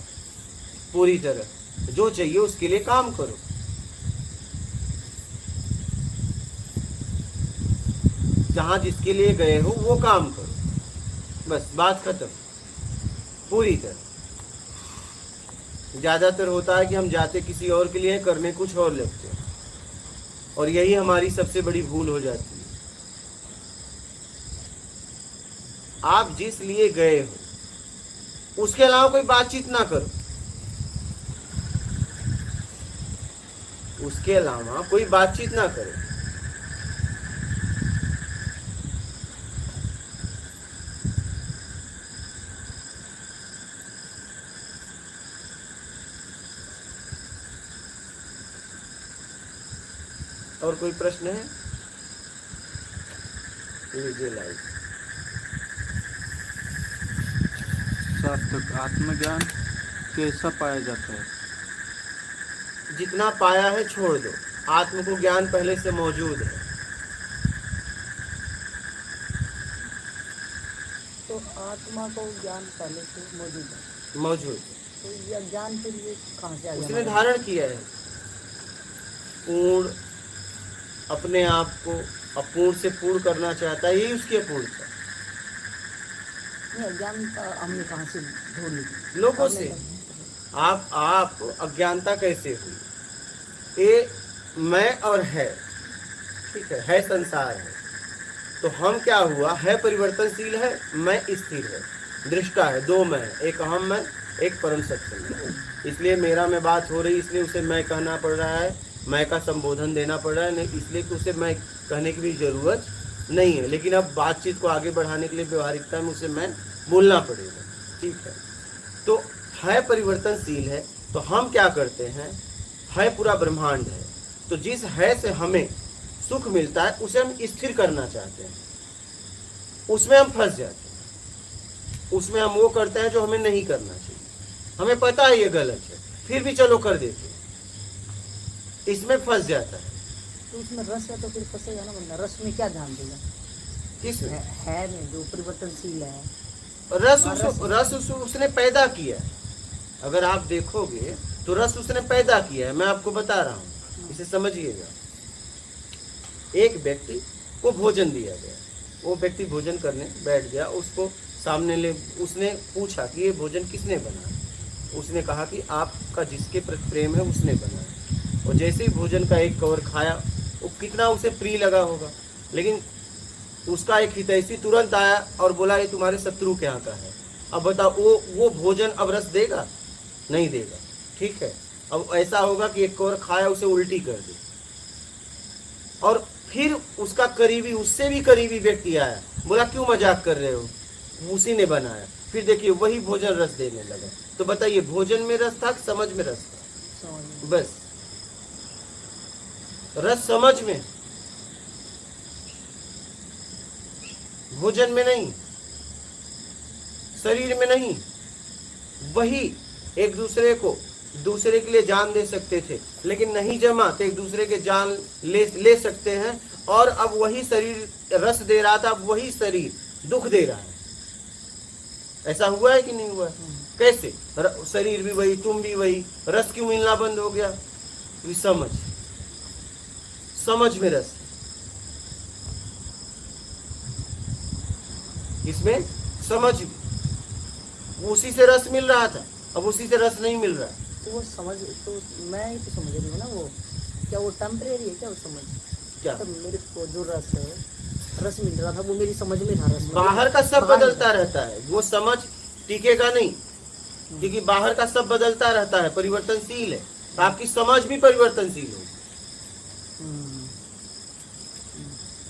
पूरी तरह। जो चाहिए उसके लिए काम करो। जहां जिसके लिए गए हो वो काम करो, बस बात खत्म पूरी तरह। ज्यादातर होता है कि हम जाते किसी और के लिए, करने कुछ और लगते हैं, और यही हमारी सबसे बड़ी भूल हो जाती है। आप जिस लिए गए हो उसके अलावा कोई बातचीत ना करो। उसके अलावा कोई बातचीत ना करो। और कोई प्रश्न है? लीजिए लाइव। सार्थक आत्मज्ञान कैसा पाया जाता है? जितना पाया है छोड़ दो। आत्म को ज्ञान पहले से मौजूद है। तो आत्मा को ज्ञान पहले से मौजूद है। मौजूद। तो यह ज्ञान के लिए कहाँ से आ उसने गया? धारण किया है। पूर्ण अपने आप को अपूर्ण से पूर्ण करना चाहता है, यही उसकी अपूर्णता। नहीं, ज्ञान का हमने कहाँ से ढूंढ ली? लोगों से। आप अज्ञानता कैसे हुई? ये मैं और है, ठीक है संसार है। तो हम क्या हुआ? है परिवर्तनशील है, मैं स्थिर है, दृष्टा है। दो मैं, एक अहम मैं, एक परम सत्य मैं। इसलिए मेरा में बात हो रही, इसलिए उसे मैं कहना पड़ रहा है, मैं का संबोधन देना पड़ रहा है। नहीं, इसलिए कि उसे मैं कहने की भी जरूरत नहीं है। लेकिन अब बातचीत को आगे बढ़ाने के लिए व्यवहारिकता में उसे मैं बोलना पड़ेगा, ठीक है। तो है परिवर्तनशील है, तो हम क्या करते हैं? है पूरा ब्रह्मांड है, तो जिस है से हमें सुख मिलता है उसे हम स्थिर करना चाहते हैं। उसमें हम फंस जाते हैं। उसमें हम वो करते हैं जो हमें नहीं करना चाहिए। हमें पता है ये गलत है, फिर भी चलो कर देते हैं। इसमें फंस जाता है। तो उसमें रस है तो फिर फंसेगा ना बंदा। रस में क्या ध्यान देगा? किसमें? है में जो परिवर्तनशील है। रस उसने पैदा किया है। अगर आप देखोगे तो रस उसने पैदा किया है। मैं आपको बता रहा हूँ, इसे समझिएगा। एक व्यक्ति को भोजन दिया गया, वो व्यक्ति भोजन करने बैठ गया। उसको सामने ले, उसने पूछा कि ये भोजन किसने बनाया? उसने कहा कि आपका जिसके प्रति प्रेम है उसने बनाया। और जैसे ही भोजन का एक कवर खाया, वो कितना उसे प्रिय लगा होगा। लेकिन उसका एक हितैषी तुरंत आया और बोला ये तुम्हारे शत्रु के यहाँ का है, अब बताओ वो भोजन अब रस देगा? नहीं देगा। ठीक है, अब ऐसा होगा कि एक और खाया उसे उल्टी कर दे, और फिर उसका करीबी, उससे भी करीबी व्यक्ति आया, बोला क्यों मजाक कर रहे हो, उसी ने बनाया, फिर देखिए वही भोजन रस देने लगा। तो बताइए भोजन में रस था, समझ में रस था? समझ। बस रस समझ में, भोजन में नहीं, शरीर में नहीं। वही एक दूसरे के लिए जान दे सकते थे, लेकिन नहीं जमा तो एक दूसरे के जान ले सकते हैं। और अब वही शरीर रस दे रहा था, अब वही शरीर दुख दे रहा है। ऐसा हुआ है कि नहीं हुआ? कैसे? शरीर भी वही, तुम भी वही, रस क्यों मिलना बंद हो गया? समझ में रस, इसमें समझ, उसी से रस मिल रहा था, अब उसी से रस नहीं मिल रहा। तो वो समझ, तो मैं ही तो समझ रही हूँ ना, वो क्या वो टेम्परेरी है क्या? वो समझ क्या? तो मेरे को जो रस है, रस मिल रहा था वो मेरी समझ में था। रस बाहर का सब बदलता रहता है, वो समझ टिकेगा नहीं, क्योंकि बाहर का सब बदलता रहता है, परिवर्तनशील है। तो आपकी समझ भी परिवर्तनशील होगी।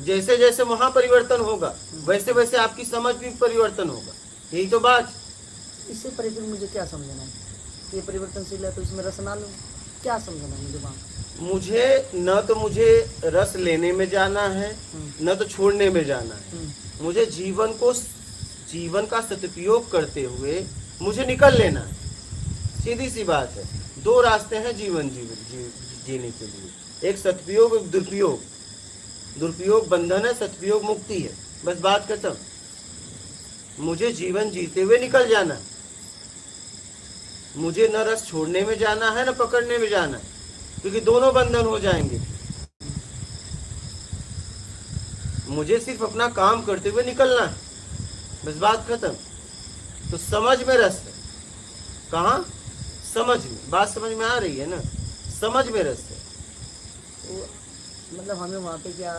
जैसे जैसे वहां परिवर्तन होगा, वैसे वैसे आपकी समझ भी परिवर्तन होगा। यही तो बात। इससे परिवर्तन मुझे क्या समझना है? ये परिवर्तनशील है तो इसमें रस ना लो, क्या समझना है मुझे वहाँ? मुझे रस लेने में जाना है, न तो छोड़ने में जाना है। मुझे जीवन का सदुपयोग करते हुए मुझे निकल लेना है। सीधी सी बात है। दो रास्ते हैं जीवन जीने के लिए, एक सदुपयोग, एक दुरुपयोग। दुरुपयोग बंधन है, सदुपयोग मुक्ति है। बस बात खत्म। मुझे जीवन जीते हुए निकल जाना है। मुझे न रस छोड़ने में जाना है, न पकड़ने में जाना है, क्योंकि दोनों बंधन हो जाएंगे। मुझे सिर्फ अपना काम करते हुए निकलना है, बस बात खत्म। तो समझ में रस है। कहाँ? समझ में। बात समझ में आ रही है ना? समझ में रस है। तो मतलब हमें वहाँ पे क्या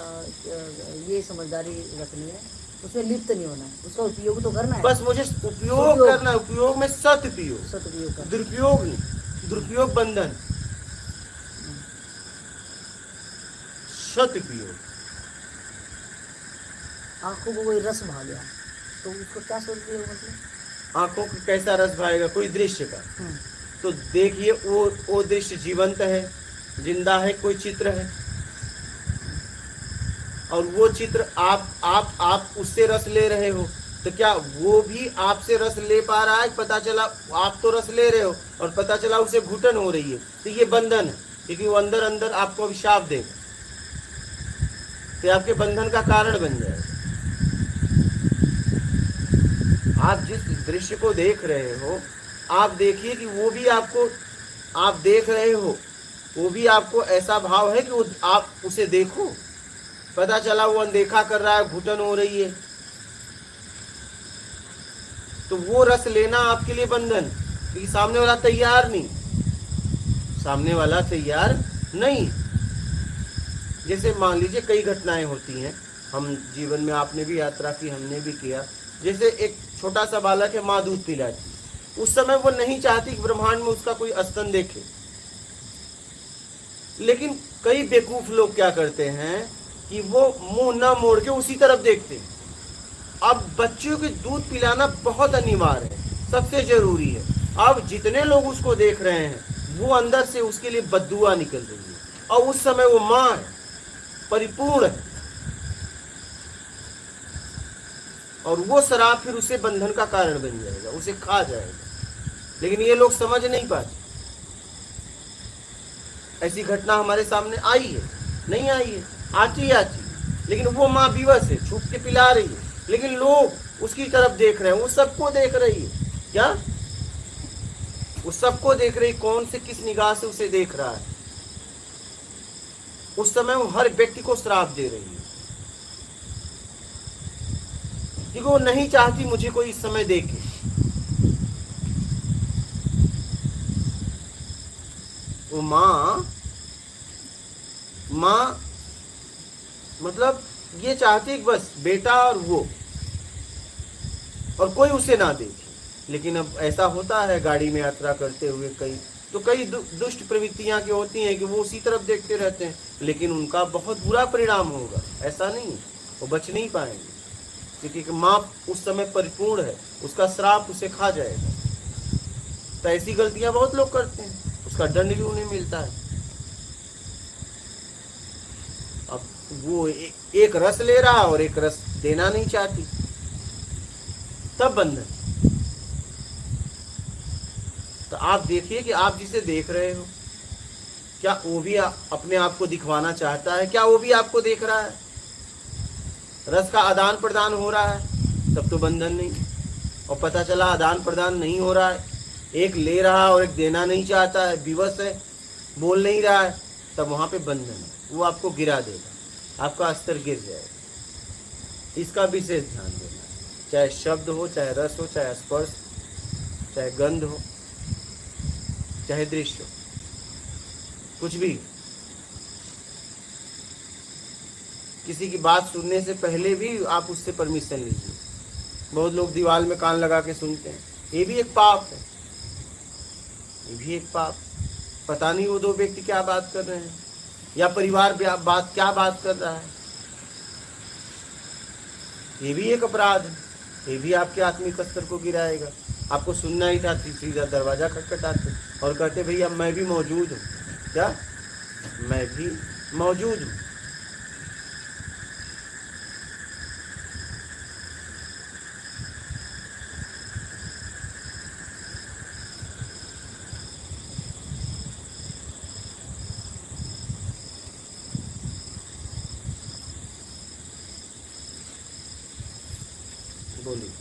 ये समझदारी रखनी है, उसमें लिप्त नहीं होना है, उसका उपयोग तो करना है। बस मुझे उपयोग करना है। उपयोग में सदुपयोग, सदुपयोग करना। दुरुपयोग नहीं। दुरुपयोग बंधन, सदुपयोग। आंखों को कोई रस भा गया तो उसको क्या सदुपयोग मतलब? आंखों को कैसा रस भाएगा? कोई दृश्य का। तो देखिए वो दृश्य जीवंत है, जिंदा है, कोई चित्र है, और वो चित्र आप उससे रस ले रहे हो, तो क्या वो भी आपसे रस ले पा रहा है? पता चला आप तो रस ले रहे हो और पता चला उसे घुटन हो रही है, तो ये बंधन है, क्योंकि वो अंदर अंदर आपको अभिशाप देगा, तो आपके बंधन का कारण बन जाएगा। आप जिस दृश्य को देख रहे हो, आप देखिए कि वो भी आपको, आप देख रहे हो, वो भी आपको ऐसा भाव है कि आप उसे देखो। पता चला वो अनदेखा कर रहा है, घुटन हो रही है, तो वो रस लेना आपके लिए बंधन, क्योंकि सामने वाला तैयार नहीं। सामने वाला तैयार नहीं। जैसे मान लीजिए कई घटनाएं होती हैं हम जीवन में, आपने भी यात्रा की, हमने भी किया। जैसे एक छोटा सा बालक है, माँ दूध पिलाती, उस समय वो नहीं चाहती कि ब्रह्मांड में उसका कोई स्तन देखे, लेकिन कई बेवकूफ लोग क्या करते हैं कि वो मुंह ना मोड़ के उसी तरफ देखते हैं। अब बच्चों को दूध पिलाना बहुत अनिवार्य है, सबसे जरूरी है। अब जितने लोग उसको देख रहे हैं, वो अंदर से उसके लिए बद्दुआ निकल रही है, और उस समय वो माँ है, परिपूर्ण है, और वो शराब फिर उसे बंधन का कारण बन जाएगा, उसे खा जाएगा। लेकिन ये लोग समझ नहीं पाते। ऐसी घटना हमारे सामने आई है, नहीं आई है, आती, लेकिन वो माँ विवश है, छुप के पिला रही है, लेकिन लोग उसकी तरफ देख रहे हैं। वो सबको देख रही है। क्या? वो सबको देख रही, कौन से किस निगाह से उसे देख रहा है। उस समय वो हर व्यक्ति को श्राप दे रही है, क्योंकि वो नहीं चाहती मुझे कोई इस समय देखे। वो माँ मतलब ये चाहती कि बस बेटा और वो, और कोई उसे ना देखे। लेकिन अब ऐसा होता है गाड़ी में यात्रा करते हुए कई दुष्ट प्रवृत्तियां की होती हैं कि वो उसी तरफ देखते रहते हैं, लेकिन उनका बहुत बुरा परिणाम होगा। ऐसा नहीं है, वो बच नहीं पाएंगे, क्योंकि माप उस समय परिपूर्ण है, उसका श्राप उसे खा जाएगा। तो ऐसी गलतियां बहुत लोग करते हैं, उसका दंड भी उन्हें मिलता है। अब वो एक रस ले रहा और एक रस देना नहीं चाहती, तब बंधन। तो आप देखिए कि आप जिसे देख रहे हो, क्या वो भी अपने आप को दिखवाना चाहता है? क्या वो भी आपको देख रहा है? रस का आदान प्रदान हो रहा है, तब तो बंधन नहीं। और पता चला आदान प्रदान नहीं हो रहा है, एक ले रहा है और एक देना नहीं चाहता है, विवश है, बोल नहीं रहा है, तब वहां पे बंधन है। वो आपको गिरा देगा, आपका स्तर गिर जाएगा। इसका विशेष ध्यान देना, चाहे शब्द हो, चाहे रस हो, चाहे स्पर्श, चाहे गंध हो, चाहे दृश्य हो, कुछ भी। किसी की बात सुनने से पहले भी आप उससे परमिशन लीजिए। बहुत लोग दीवार में कान लगा के सुनते हैं, ये भी एक पाप है, ये भी एक पाप। पता नहीं वो दो व्यक्ति क्या बात कर रहे हैं, या परिवार क्या बात कर रहा है, ये भी एक अपराध है, ये भी आपके आत्मिक स्तर को गिराएगा। आपको सुनना ही था, सीधा दरवाजा खटखटाते और कहते भैया मैं भी मौजूद हूँ। क्या? मैं भी मौजूद हूँ। बोलिए।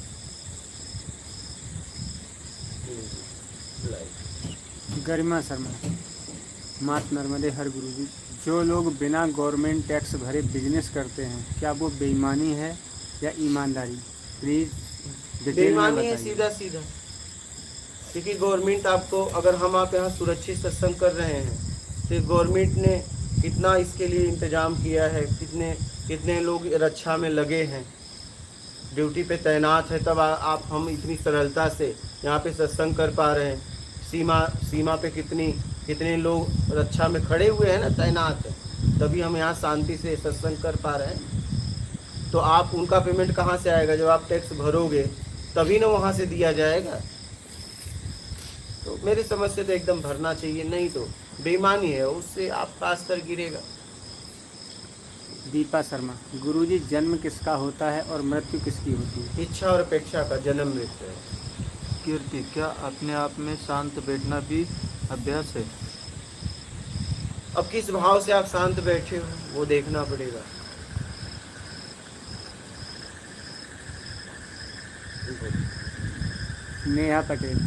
गरिमा शर्मा, मात नर्मदे हर गुरु जी। जो लोग बिना गवर्नमेंट टैक्स भरे बिजनेस करते हैं, क्या वो बेईमानी है या ईमानदारी? प्लीज डिटेल में बेईमानी है, बताइए। सीधा सीधा। क्योंकि गवर्नमेंट आपको, अगर हम आप यहाँ सुरक्षित सत्संग कर रहे हैं, तो गवर्नमेंट ने कितना इसके लिए इंतजाम किया है, कितने लोग रक्षा में लगे हैं, ड्यूटी पे तैनात है, तब आप हम इतनी सरलता से यहाँ पे सत्संग कर पा रहे हैं। सीमा पे कितने लोग रक्षा में खड़े हुए हैं ना, तैनात है, तभी हम यहाँ शांति से सत्संग कर पा रहे हैं। तो आप उनका पेमेंट कहाँ से आएगा? जब आप टैक्स भरोगे तभी ना वहाँ से दिया जाएगा। तो मेरी समझ से तो एकदम भरना चाहिए, नहीं तो बेईमानी है, उससे आपका स्तर गिरेगा। दीपा शर्मा, गुरुजी जन्म किसका होता है और मृत्यु किसकी होती है? इच्छा और अपेक्षा का जन्म मृत्यु है। कीर्ति, क्या अपने आप में शांत बैठना भी अभ्यास है? अब किस भाव से आप शांत बैठे हो वो देखना पड़ेगा। नेहा पटेल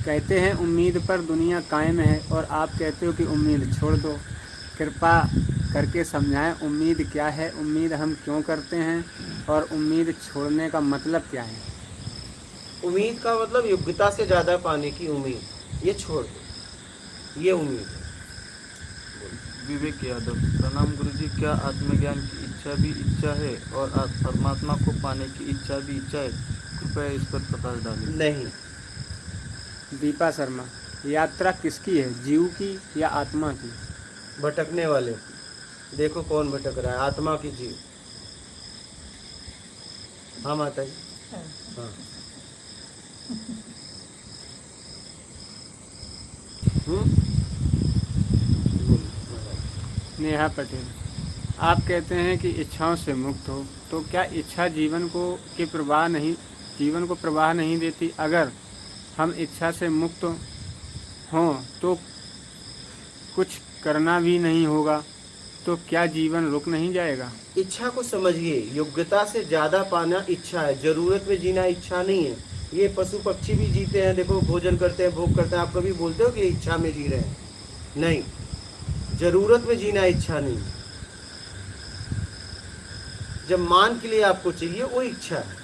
कहते हैं उम्मीद पर दुनिया कायम है, और आप कहते हो कि उम्मीद छोड़ दो। कृपा करके समझाएं उम्मीद क्या है, उम्मीद हम क्यों करते हैं, और उम्मीद छोड़ने का मतलब क्या है? उम्मीद का मतलब योग्यता से ज़्यादा पाने की उम्मीद, ये छोड़ दो, ये उम्मीद है। विवेक यादव, प्रणाम गुरुजी। क्या आत्मज्ञान की इच्छा भी इच्छा है और परमात्मा को पाने की इच्छा भी इच्छा है? कृपया इस पर प्रकाश डालें। नहीं। दीपा शर्मा, यात्रा किसकी है, जीव की या आत्मा की? भटकने वाले, देखो कौन भटक रहा है, आत्मा की, जीव। हाँ माता जी। हाँ। नेहा पटेल, आप कहते हैं कि इच्छाओं से मुक्त हो, तो क्या इच्छा जीवन को प्रवाह नहीं देती? अगर हम इच्छा से मुक्त हों तो कुछ करना भी नहीं होगा, तो क्या जीवन रुक नहीं जाएगा? इच्छा को समझिए, योग्यता से ज़्यादा पाना इच्छा है, जरूरत में जीना इच्छा नहीं है। ये पशु पक्षी भी जीते हैं, देखो भोजन करते हैं, भोग करते हैं। आप कभी बोलते हो कि इच्छा में जी रहे हैं? नहीं, जरूरत में जीना इच्छा नहीं। जब मान के लिए आपको चाहिए वो इच्छा है।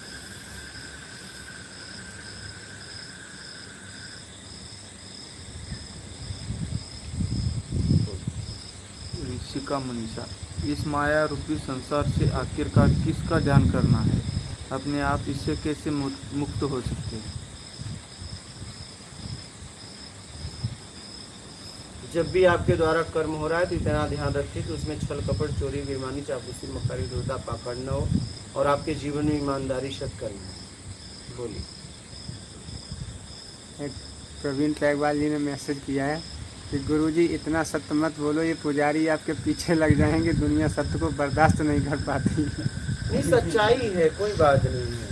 ऋषिका मनीषा, इस माया रूपी संसार से आखिरकार किसका ध्यान करना है? अपने आप इससे कैसे मुक्त हो सकते हैं? जब भी आपके द्वारा कर्म हो रहा है तो इतना ध्यान रखिए कि उसमें छल कपट चोरी बेईमानी चापलूसी मक्कारी दुर्दा पाखंड न हो और आपके जीवन में ईमानदारी शत करनी है। बोलिए। एक प्रवीण ट्रैकवाल जी ने मैसेज किया है कि गुरुजी इतना सत्य मत बोलो, ये पुजारी आपके पीछे लग जाएंगे, दुनिया सत्य को बर्दाश्त नहीं कर पाती। नहीं, सच्चाई है, कोई बात नहीं है,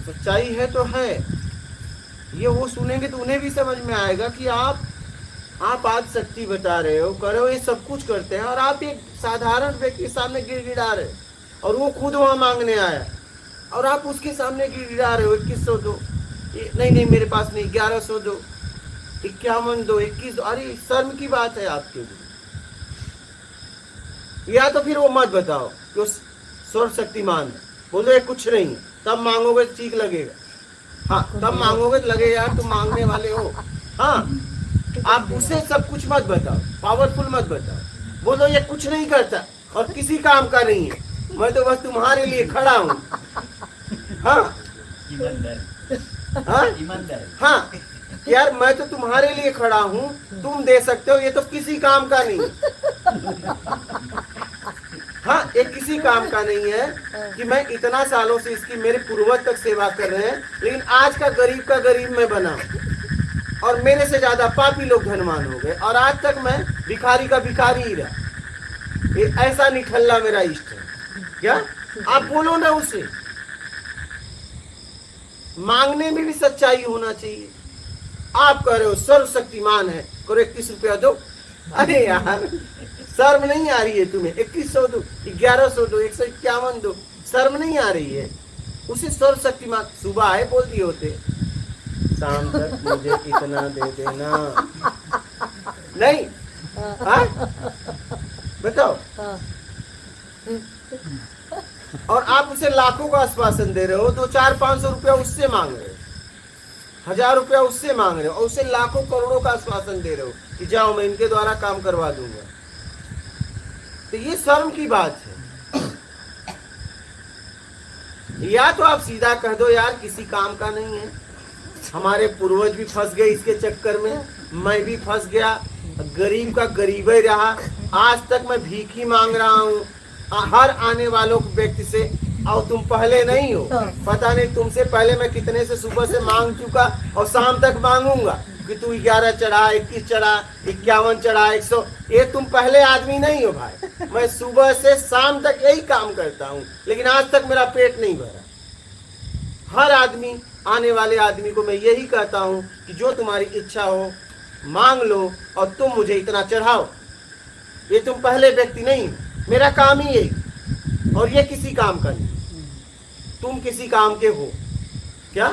सच्चाई है तो है। ये वो सुनेंगे तो उन्हें भी समझ में आएगा कि आप आज शक्ति बता रहे हो, कर रहे हो, ये सब कुछ करते हैं और आप एक साधारण व्यक्ति के सामने गिड़गिड़ा रहे और वो खुद वहां मांगने आया और आप उसके सामने गिड़गिड़ा रहे हो 2100 दो, नहीं मेरे पास नहीं, 1100 दो, 51 दो, 21 दो। अरे शर्म की बात है आपके लिए। या तो फिर वो मत बताओ कि वो सर्वशक्तिमान है, बोलो ये कुछ नहीं है, तब मांगोगे तो ठीक लगेगा। हाँ, तब मांगोगे तो लगेगा यार तुम मांगने वाले हो। हाँ, आप उसे सब कुछ मत बताओ, पावरफुल मत बताओ, बोलो ये कुछ नहीं करता और किसी काम का नहीं है, मैं तो बस तुम्हारे लिए खड़ा हूँ। हाँ हाँ यार, मैं तो तुम्हारे लिए खड़ा हूँ, तुम दे सकते हो, ये तो किसी काम का नहीं है। हाँ, ये किसी काम का नहीं है कि मैं इतना सालों से इसकी मेरे पूर्वज तक सेवा कर रहे हैं, लेकिन आज का गरीब मैं बना और मेरे से ज्यादा पापी लोग धनवान हो गए और आज तक मैं भिखारी का भिखारी ही रहा। ये ऐसा निठल्ला मेरा इष्ट है क्या? आप बोलो ना उसे। मांगने में भी सच्चाई होना चाहिए। आप कह रहे हो सर्वशक्तिमान है, करो 21 रुपया दो। अरे यार, शर्म नहीं आ रही है तुम्हें? 2100 दो, 1100 दो, 151 दो, शर्म नहीं आ रही है? उसे सर्वशक्तिमान सुबह आए बोल दिए होते, शाम तक मुझे इतना दे देना। नहीं, हाँ बताओ। और आप उसे लाखों का आश्वासन दे रहे हो, 200-400-500 रुपया उससे मांग रहे हो, 1000 रुपया उससे मांग रहे हो और उससे लाखों करोड़ों का आश्वासन दे रहे हो कि जाओ मैं इनके द्वारा काम करवा दूंगा। तो ये शर्म की बात है। या तो आप सीधा कह दो यार किसी काम का नहीं है, हमारे पूर्वज भी फंस गए इसके चक्कर में, मैं भी फंस गया, गरीब का गरीब ही रहा, आज तक मैं भीख ही मांग रहा हूँ हर आने वालों व्यक्ति से। और तुम पहले नहीं हो, पता नहीं तुमसे पहले मैं कितने से सुबह से मांग चुका और शाम तक मांगूंगा कि तू 11 चढ़ा, 21 चढ़ा, 51 चढ़ा, 100। ये तुम पहले आदमी नहीं हो भाई। मैं सुबह से शाम तक यही काम करता हूँ, लेकिन आज तक मेरा पेट नहीं भरा। हर आदमी, आने वाले आदमी को मैं यही कहता हूँ कि जो तुम्हारी इच्छा हो मांग लो और तुम मुझे इतना चढ़ाओ। ये तुम पहले व्यक्ति नहीं, मेरा काम ही यही, और ये किसी काम का नहीं। तुम किसी काम के हो क्या?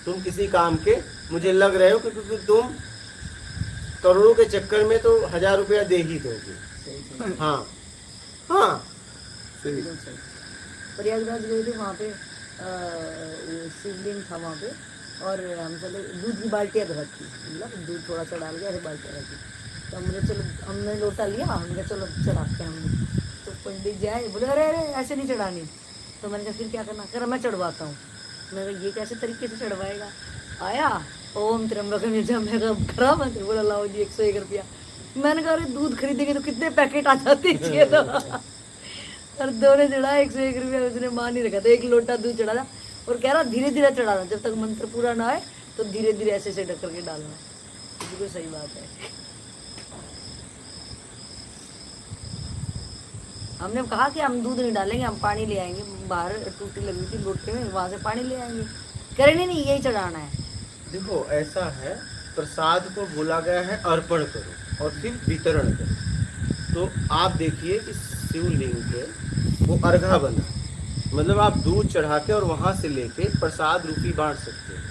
तुम किसी काम के मुझे लग रहे हो, क्योंकि तुम करोड़ों के चक्कर में तो 1000 रुपया दे ही दोगे। हाँ हाँ, प्रयागराज गए थे, वहाँ पे शिवलिंग था वहाँ पे, और हम चले, दूध की बाल्टियाँ रखी, मतलब दूध थोड़ा सा डाल गया, बाल्टियाँ रखी, तो हमने चलो, हमने लोटा लिया, हमने चलो चढ़ाते हैं हमने। तो पंडित जी आए, बोले अरे अरे ऐसे नहीं चढ़ानी। तो मैंने कहा फिर क्या करना? कह रहा मैं चढ़वाता हूँ। मैंने कहा ये कैसे तरीके से चढ़वाएगा? आया ओम त्र्यंबकम यजामहे, मैं कहा खरा मत, बोला लाओ जी 101 रुपया। मैंने कहा अरे दूध खरीदेंगे तो कितने पैकेट आ जाते हैं तो। और दोनों चढ़ा 101 रुपया, उसने मान ही रखा था, 1 लोटा दूध चढ़ा था और कह रहा धीरे धीरे चढ़ाना, जब तक मंत्र पूरा ना आए तो धीरे धीरे ऐसे ऐसे ढक करके डालना। बिल्कुल सही बात है। हमने कहा कि हम दूध नहीं डालेंगे, हम पानी ले आएंगे, बाहर टूटी लगी थी लोटे में, वहाँ से पानी ले आएंगे। कह रहे नहीं यही चढ़ाना है। देखो ऐसा है, प्रसाद को बोला गया है अर्पण करो और फिर वितरण करो। तो आप देखिए कि शिवलिंग पे वो अर्घा बना, मतलब आप दूध चढ़ा के और वहां से लेके प्रसाद रूपी बांट सकते हैं।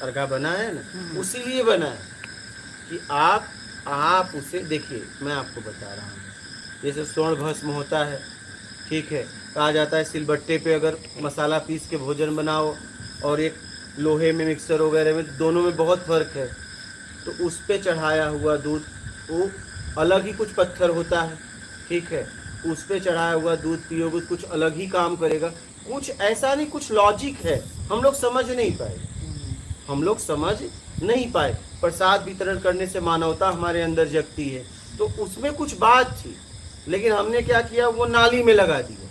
अर्घा बना है ना, उसी लिए बना है कि आप उसे देखिए। मैं आपको बता रहा हूँ, जैसे स्वर्ण भस्म होता है, ठीक है, कहा जाता है सिलबट्टे पे अगर मसाला पीस के भोजन बनाओ और एक लोहे में मिक्सर वगैरह में, दोनों में बहुत फर्क है। तो उस पे चढ़ाया हुआ दूध वो अलग ही कुछ पत्थर होता है, ठीक है, उस पे चढ़ाया हुआ दूध पियोगे कुछ अलग ही काम करेगा। कुछ ऐसा नहीं, कुछ लॉजिक है, हम लोग समझ नहीं पाए। हम लोग समझ नहीं पाए, प्रसाद वितरण करने से मानवता हमारे अंदर जगती है। तो उसमें कुछ बात थी, लेकिन हमने क्या किया, वो नाली में लगा दिया।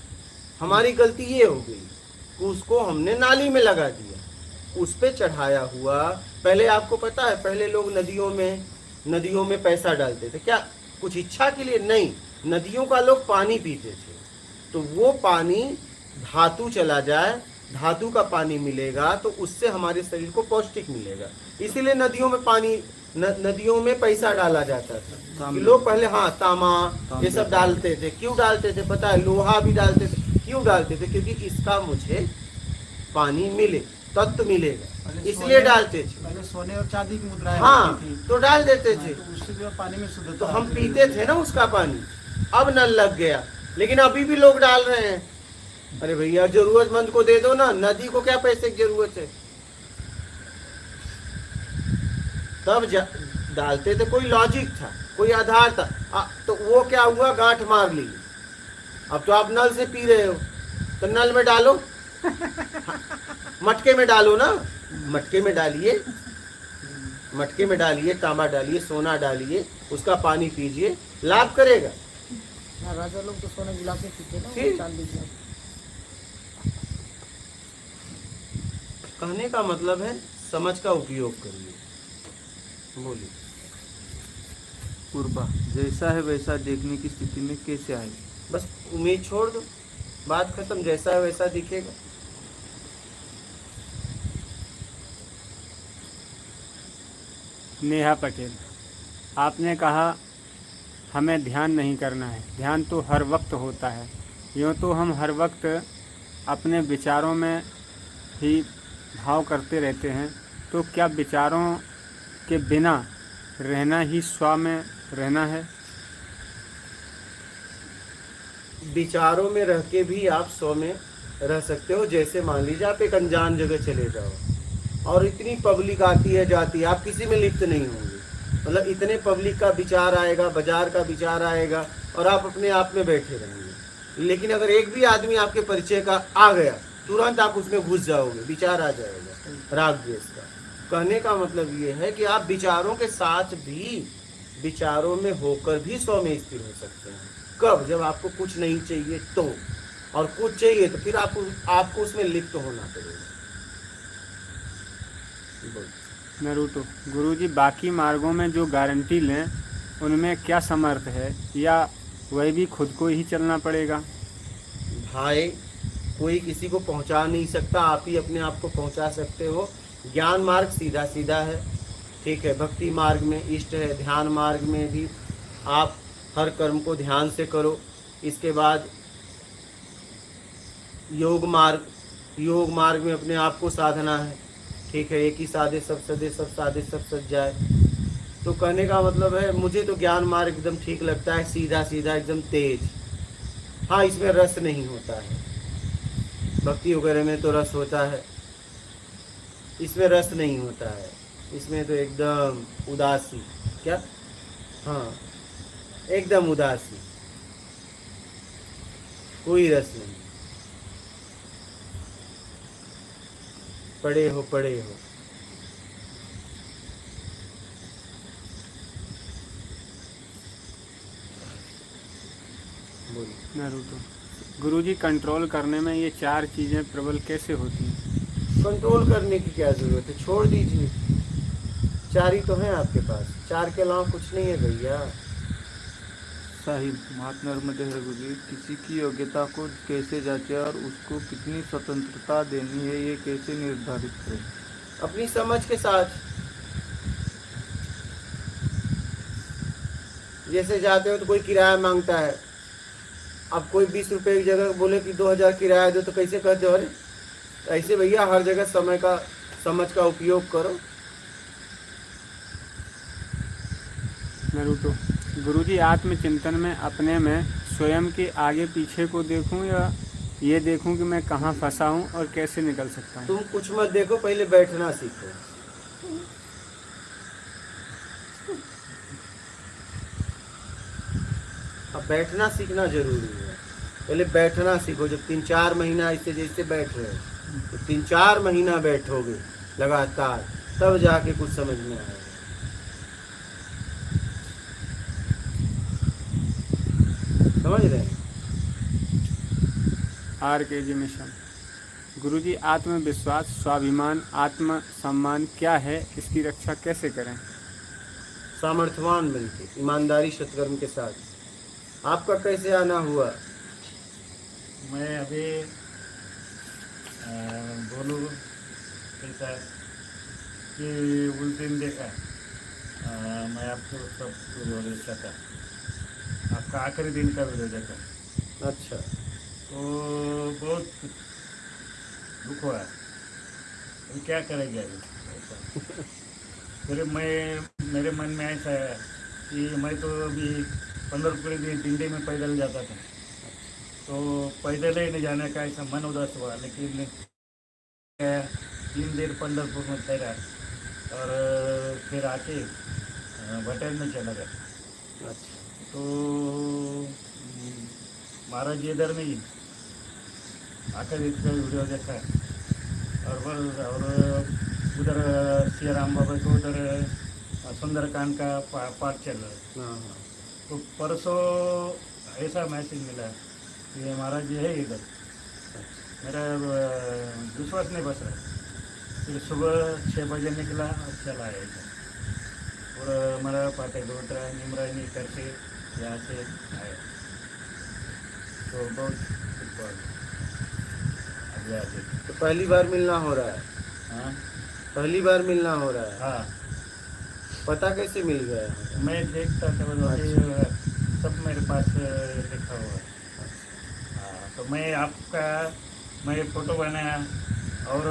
हमारी गलती ये हो गई कि उसको हमने नाली में लगा दिया। उस पे चढ़ाया हुआ, पहले आपको पता है, पहले लोग नदियों में पैसा डालते थे, क्या कुछ इच्छा के लिए? नहीं, नदियों का लोग पानी पीते थे। तो वो पानी धातु चला जाए, धातु का पानी मिलेगा तो उससे हमारे शरीर को पौष्टिक मिलेगा। इसीलिए नदियों में पैसा डाला जाता था कि लोग पहले, हाँ, तांबा ये सब डालते थे। क्यों डालते थे पता है? लोहा भी डालते थे। क्यों डालते थे? क्योंकि इसका मुझे पानी मिले, तत्व मिलेगा, इसलिए डालते थे। पहले सोने और चांदी की मुद्राएं हाँ, होती थी, तो डाल देते थे। तो उससे जो है पानी में शुद्धता तो हम आती है। पीते थे ना उसका पानी। अब नल लग गया, लेकिन अभी भी लोग डाल रहे हैं। अरे भैया, जरूरतमंद को दे दो ना, नदी को क्या पैसे की जरूरत है? तब डालते थे, कोई लॉजिक था, कोई आधार था। तो वो क्या हुआ, गांठ मार ली। अब तो आप नल से पी रहे हो, तो नल में डालो, मटके में डालो ना, मटके में डालिए, मटके में डालिए, तांबा डालिए, सोना डालिए, उसका पानी पीजिए, लाभ करेगा। हाँ, राजा लोग तो सोने गिलास में पीते ना, ठीक। वो चांदी गिलास। कहने का मतलब है, समझ का उपयोग करिए। बोलिए। पूर्वा, जैसा है वैसा देखने की स्थिति में कैसे आए? बस उम्मीद छोड़ दो, बात खत्म। जैसा है वैसा दिखेगा। नेहा पटेल, आपने कहा हमें ध्यान नहीं करना है, ध्यान तो हर वक्त होता है। यूँ तो हम हर वक्त अपने विचारों में ही भाव करते रहते हैं, तो क्या विचारों के बिना रहना ही स्व में रहना है? विचारों में रह के भी आप सौ में रह सकते हो। जैसे मान लीजिए आप एक अनजान जगह चले जाओ और इतनी पब्लिक आती है जाती है, आप किसी में लिप्त नहीं होंगे। मतलब इतने पब्लिक का विचार आएगा, बाजार का विचार आएगा, और आप अपने आप में बैठे रहेंगे। लेकिन अगर एक भी आदमी आपके परिचय का आ गया, तुरंत आप उसमें घुस जाओगे, विचार आ जाएगा राग द्वेष का। कहने का मतलब ये है कि आप विचारों के साथ भी, विचारों में होकर भी सौ में स्थिर हो सकते हैं। कब? जब आपको कुछ नहीं चाहिए तो, और कुछ चाहिए तो फिर आपको उसमें लिप्त होना पड़ेगा। नरूटो, गुरुजी, बाकी मार्गों में जो गारंटी लें उनमें क्या समर्थ है, या वह भी खुद को ही चलना पड़ेगा? भाई, कोई किसी को पहुंचा नहीं सकता, आप ही अपने आप को पहुंचा सकते हो। ज्ञान मार्ग सीधा सीधा है, ठीक है। भक्ति मार्ग में इष्ट है, ध्यान मार्ग में भी आप हर कर्म को ध्यान से करो। इसके बाद योग मार्ग में अपने आप को साधना है, ठीक है। एक ही साधे सब सदे, सब साधे सब सज जाए। तो कहने का मतलब है, मुझे तो ज्ञान मार्ग एकदम ठीक लगता है, सीधा सीधा एकदम तेज। हाँ, इसमें रस नहीं होता है। भक्ति वगैरह में तो रस होता है, इसमें रस नहीं होता है। इसमें तो एकदम उदासी, क्या? हाँ, एकदम उदासी, कोई रस नहीं। पड़े हो। बोलिए। नरूटो, गुरुजी, कंट्रोल करने में ये चार चीज़ें प्रबल कैसे होती हैं? कंट्रोल करने की क्या जरूरत है, छोड़ दीजिए। चार ही तो हैं आपके पास, चार के अलावा कुछ नहीं है भैया। साहिब, महात्मा नर्मदे हर गुरुजी, किसी की योग्यता को कैसे जांचे और उसको कितनी स्वतंत्रता देनी है, ये कैसे निर्धारित करें? अपनी समझ के साथ। जैसे जाते हो तो कोई किराया मांगता है, अब कोई 20 रुपए की जगह बोले कि 2000 किराया दो, तो कैसे कहते हो? अरे ऐसे भैया, हर जगह समझ का उपयोग करो। नरूटो, गुरुजी, आत्मचिंतन में अपने में स्वयं के आगे पीछे को देखूं, या ये देखूं कि मैं कहाँ फंसा हूँ और कैसे निकल सकता हूँ? तुम कुछ मत देखो, पहले बैठना सीखो। अब बैठना सीखना जरूरी है। पहले बैठना सीखो। जब 3-4 महीना ऐसे जैसे बैठ रहे हो, तो 3-4 महीना बैठोगे लगातार, तब जाके कुछ समझ में आएगा। समझ रहे हैं? RKG mission. गुरुजी, आत्मविश्वास, स्वाभिमान, आत्म सम्मान क्या है? इसकी रक्षा कैसे करें? सामर्थ्यवान बनके, ईमानदारी सत्कर्म के साथ। आपका कैसे आना हुआ? मैं अभी बोलूँ कैसा कि उस दिन देखा मैं आपको सब वीडियो देखा था, आपका आखिरी दिन का वीडियो देखा अच्छा। तो बहुत दुख हुआ। अभी क्या करेंगे अभी ऐसा? फिर मेरे मन में ऐसा है कि मैं तो अभी 15 रुपये डिंडे में पैदल जाता था, तो पैदल ही नहीं जाने का ऐसा मन उदास हुआ। लेकिन 3 दिन पंढरपुर में ठहरा और फिर आके होटल में चला गया। अच्छा। तो महाराज जी इधर नहीं, आकर इसका वीडियो देखा और उधर श्री राम बाबा को उधर सुंदरकांड का पाठ चल रहा है। हाँ हाँ। तो परसों ऐसा मैसेज मिला कि महाराज जी है इधर। मेरा विश्वास नहीं बस रहा। फिर सुबह 6 बजे निकला और चला आया इधर, और हमारा पाटे गोटरा निमरानी करके यहाँ से आया। तो बहुत दुख हुआ अभी आगे। तो पहली बार मिलना हो रहा है? हाँ पहली बार मिलना हो रहा है? हाँ, पता कैसे मिल गया है? मैं देखता था सब मेरे पास लिखा हुआ है। हाँ, तो मैं फ़ोटो बनाया और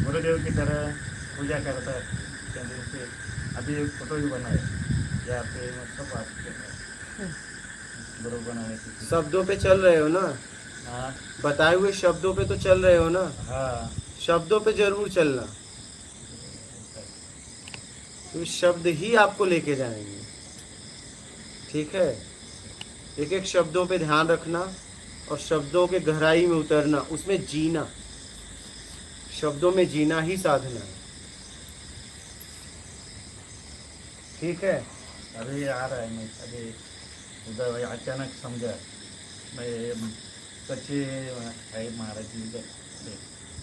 गुरुदेव की तरह पूजा करता चंद्र से। अभी फ़ोटो भी बनाया यहाँ पे, सब आपके गुरु बनाने की। शब्दों पे चल रहे हो ना? हाँ बताए हुए शब्दों पे तो चल रहे हो ना? हाँ, शब्दों पे जरूर चलना, तो शब्द ही आपको लेके जाएंगे। ठीक है? एक एक शब्दों पे ध्यान रखना और शब्दों के गहराई में उतरना, उसमें जीना। शब्दों में जीना ही साधना है। ठीक है? अभी आ रहा है। मैं अभी उधर अचानक समझा मैं सच्ची है महाराज जी उधर,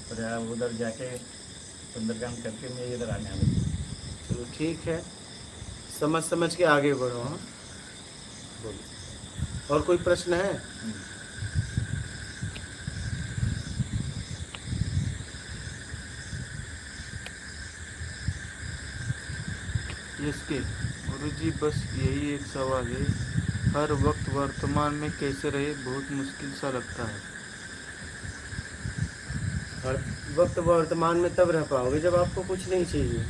फिर उधर जाके सुंदरकांड करके मैं इधर आने वाला। चलो ठीक है, समझ समझ के आगे बढ़ो। हाँ, बोलो। और कोई प्रश्न है? इसके गुरुजी, बस यही एक सवाल है, हर वक्त वर्तमान में कैसे रहे, बहुत मुश्किल सा लगता है। हर वक्त वर्तमान में तब रह पाओगे जब आपको कुछ नहीं चाहिए।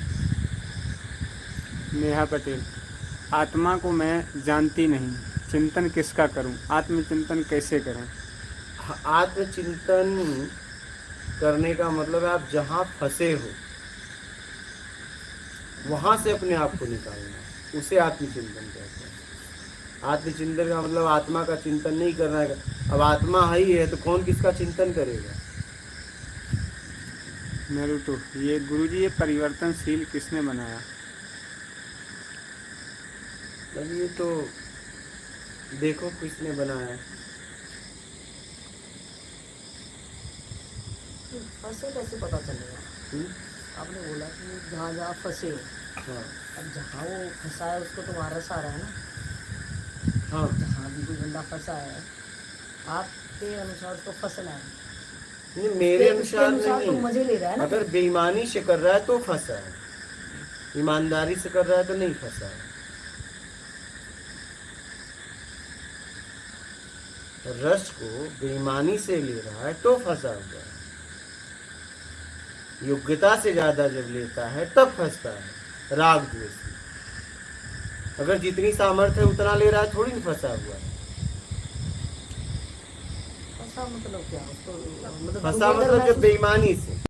नेहा पटेल। आत्मा को मैं जानती नहीं, चिंतन किसका करूं? आत्मचिंतन कैसे करें? आत्मचिंतन करने का मतलब है आप जहाँ फंसे हो वहाँ से अपने आप को निकालना, उसे आत्मचिंतन कहते हैं। आत्मचिंतन का मतलब आत्मा का चिंतन नहीं करना है। अब आत्मा ही है तो कौन किसका चिंतन करेगा? नरूटो। ये गुरुजी, ये परिवर्तनशील किसने बनाया? अब ये तो देखो किसने बनाया है। फंसे कैसे पता चलेगा? हम्म? आपने बोला कि जहाँ जहाँ फंसे हो, हाँ अब जहाँ वो फंसा है उसको तो वारस आ रहा है ना। हाँ। जहाँ भी कोई बंदा फंसा है, आपके अनुसार उसको फंसना है। नहीं, मेरे उसके अनुसार तो नहीं। मजे ले रहा है ना। अगर बेईमानी से कर रहा है तो फंसा है, ईमानदारी से कर रहा है तो नहीं फंसा है। रस को बेईमानी से ले रहा है तो फंसा हुआ है। योग्यता से ज्यादा जब लेता है तब फंसता है, राग द्वेष में। अगर जितनी सामर्थ्य है उतना ले रहा है, थोड़ी ना फंसा हुआ है। फंसा मतलब क्या? उसको मतलब फंसा together मतलब जब महसूस- बेईमानी से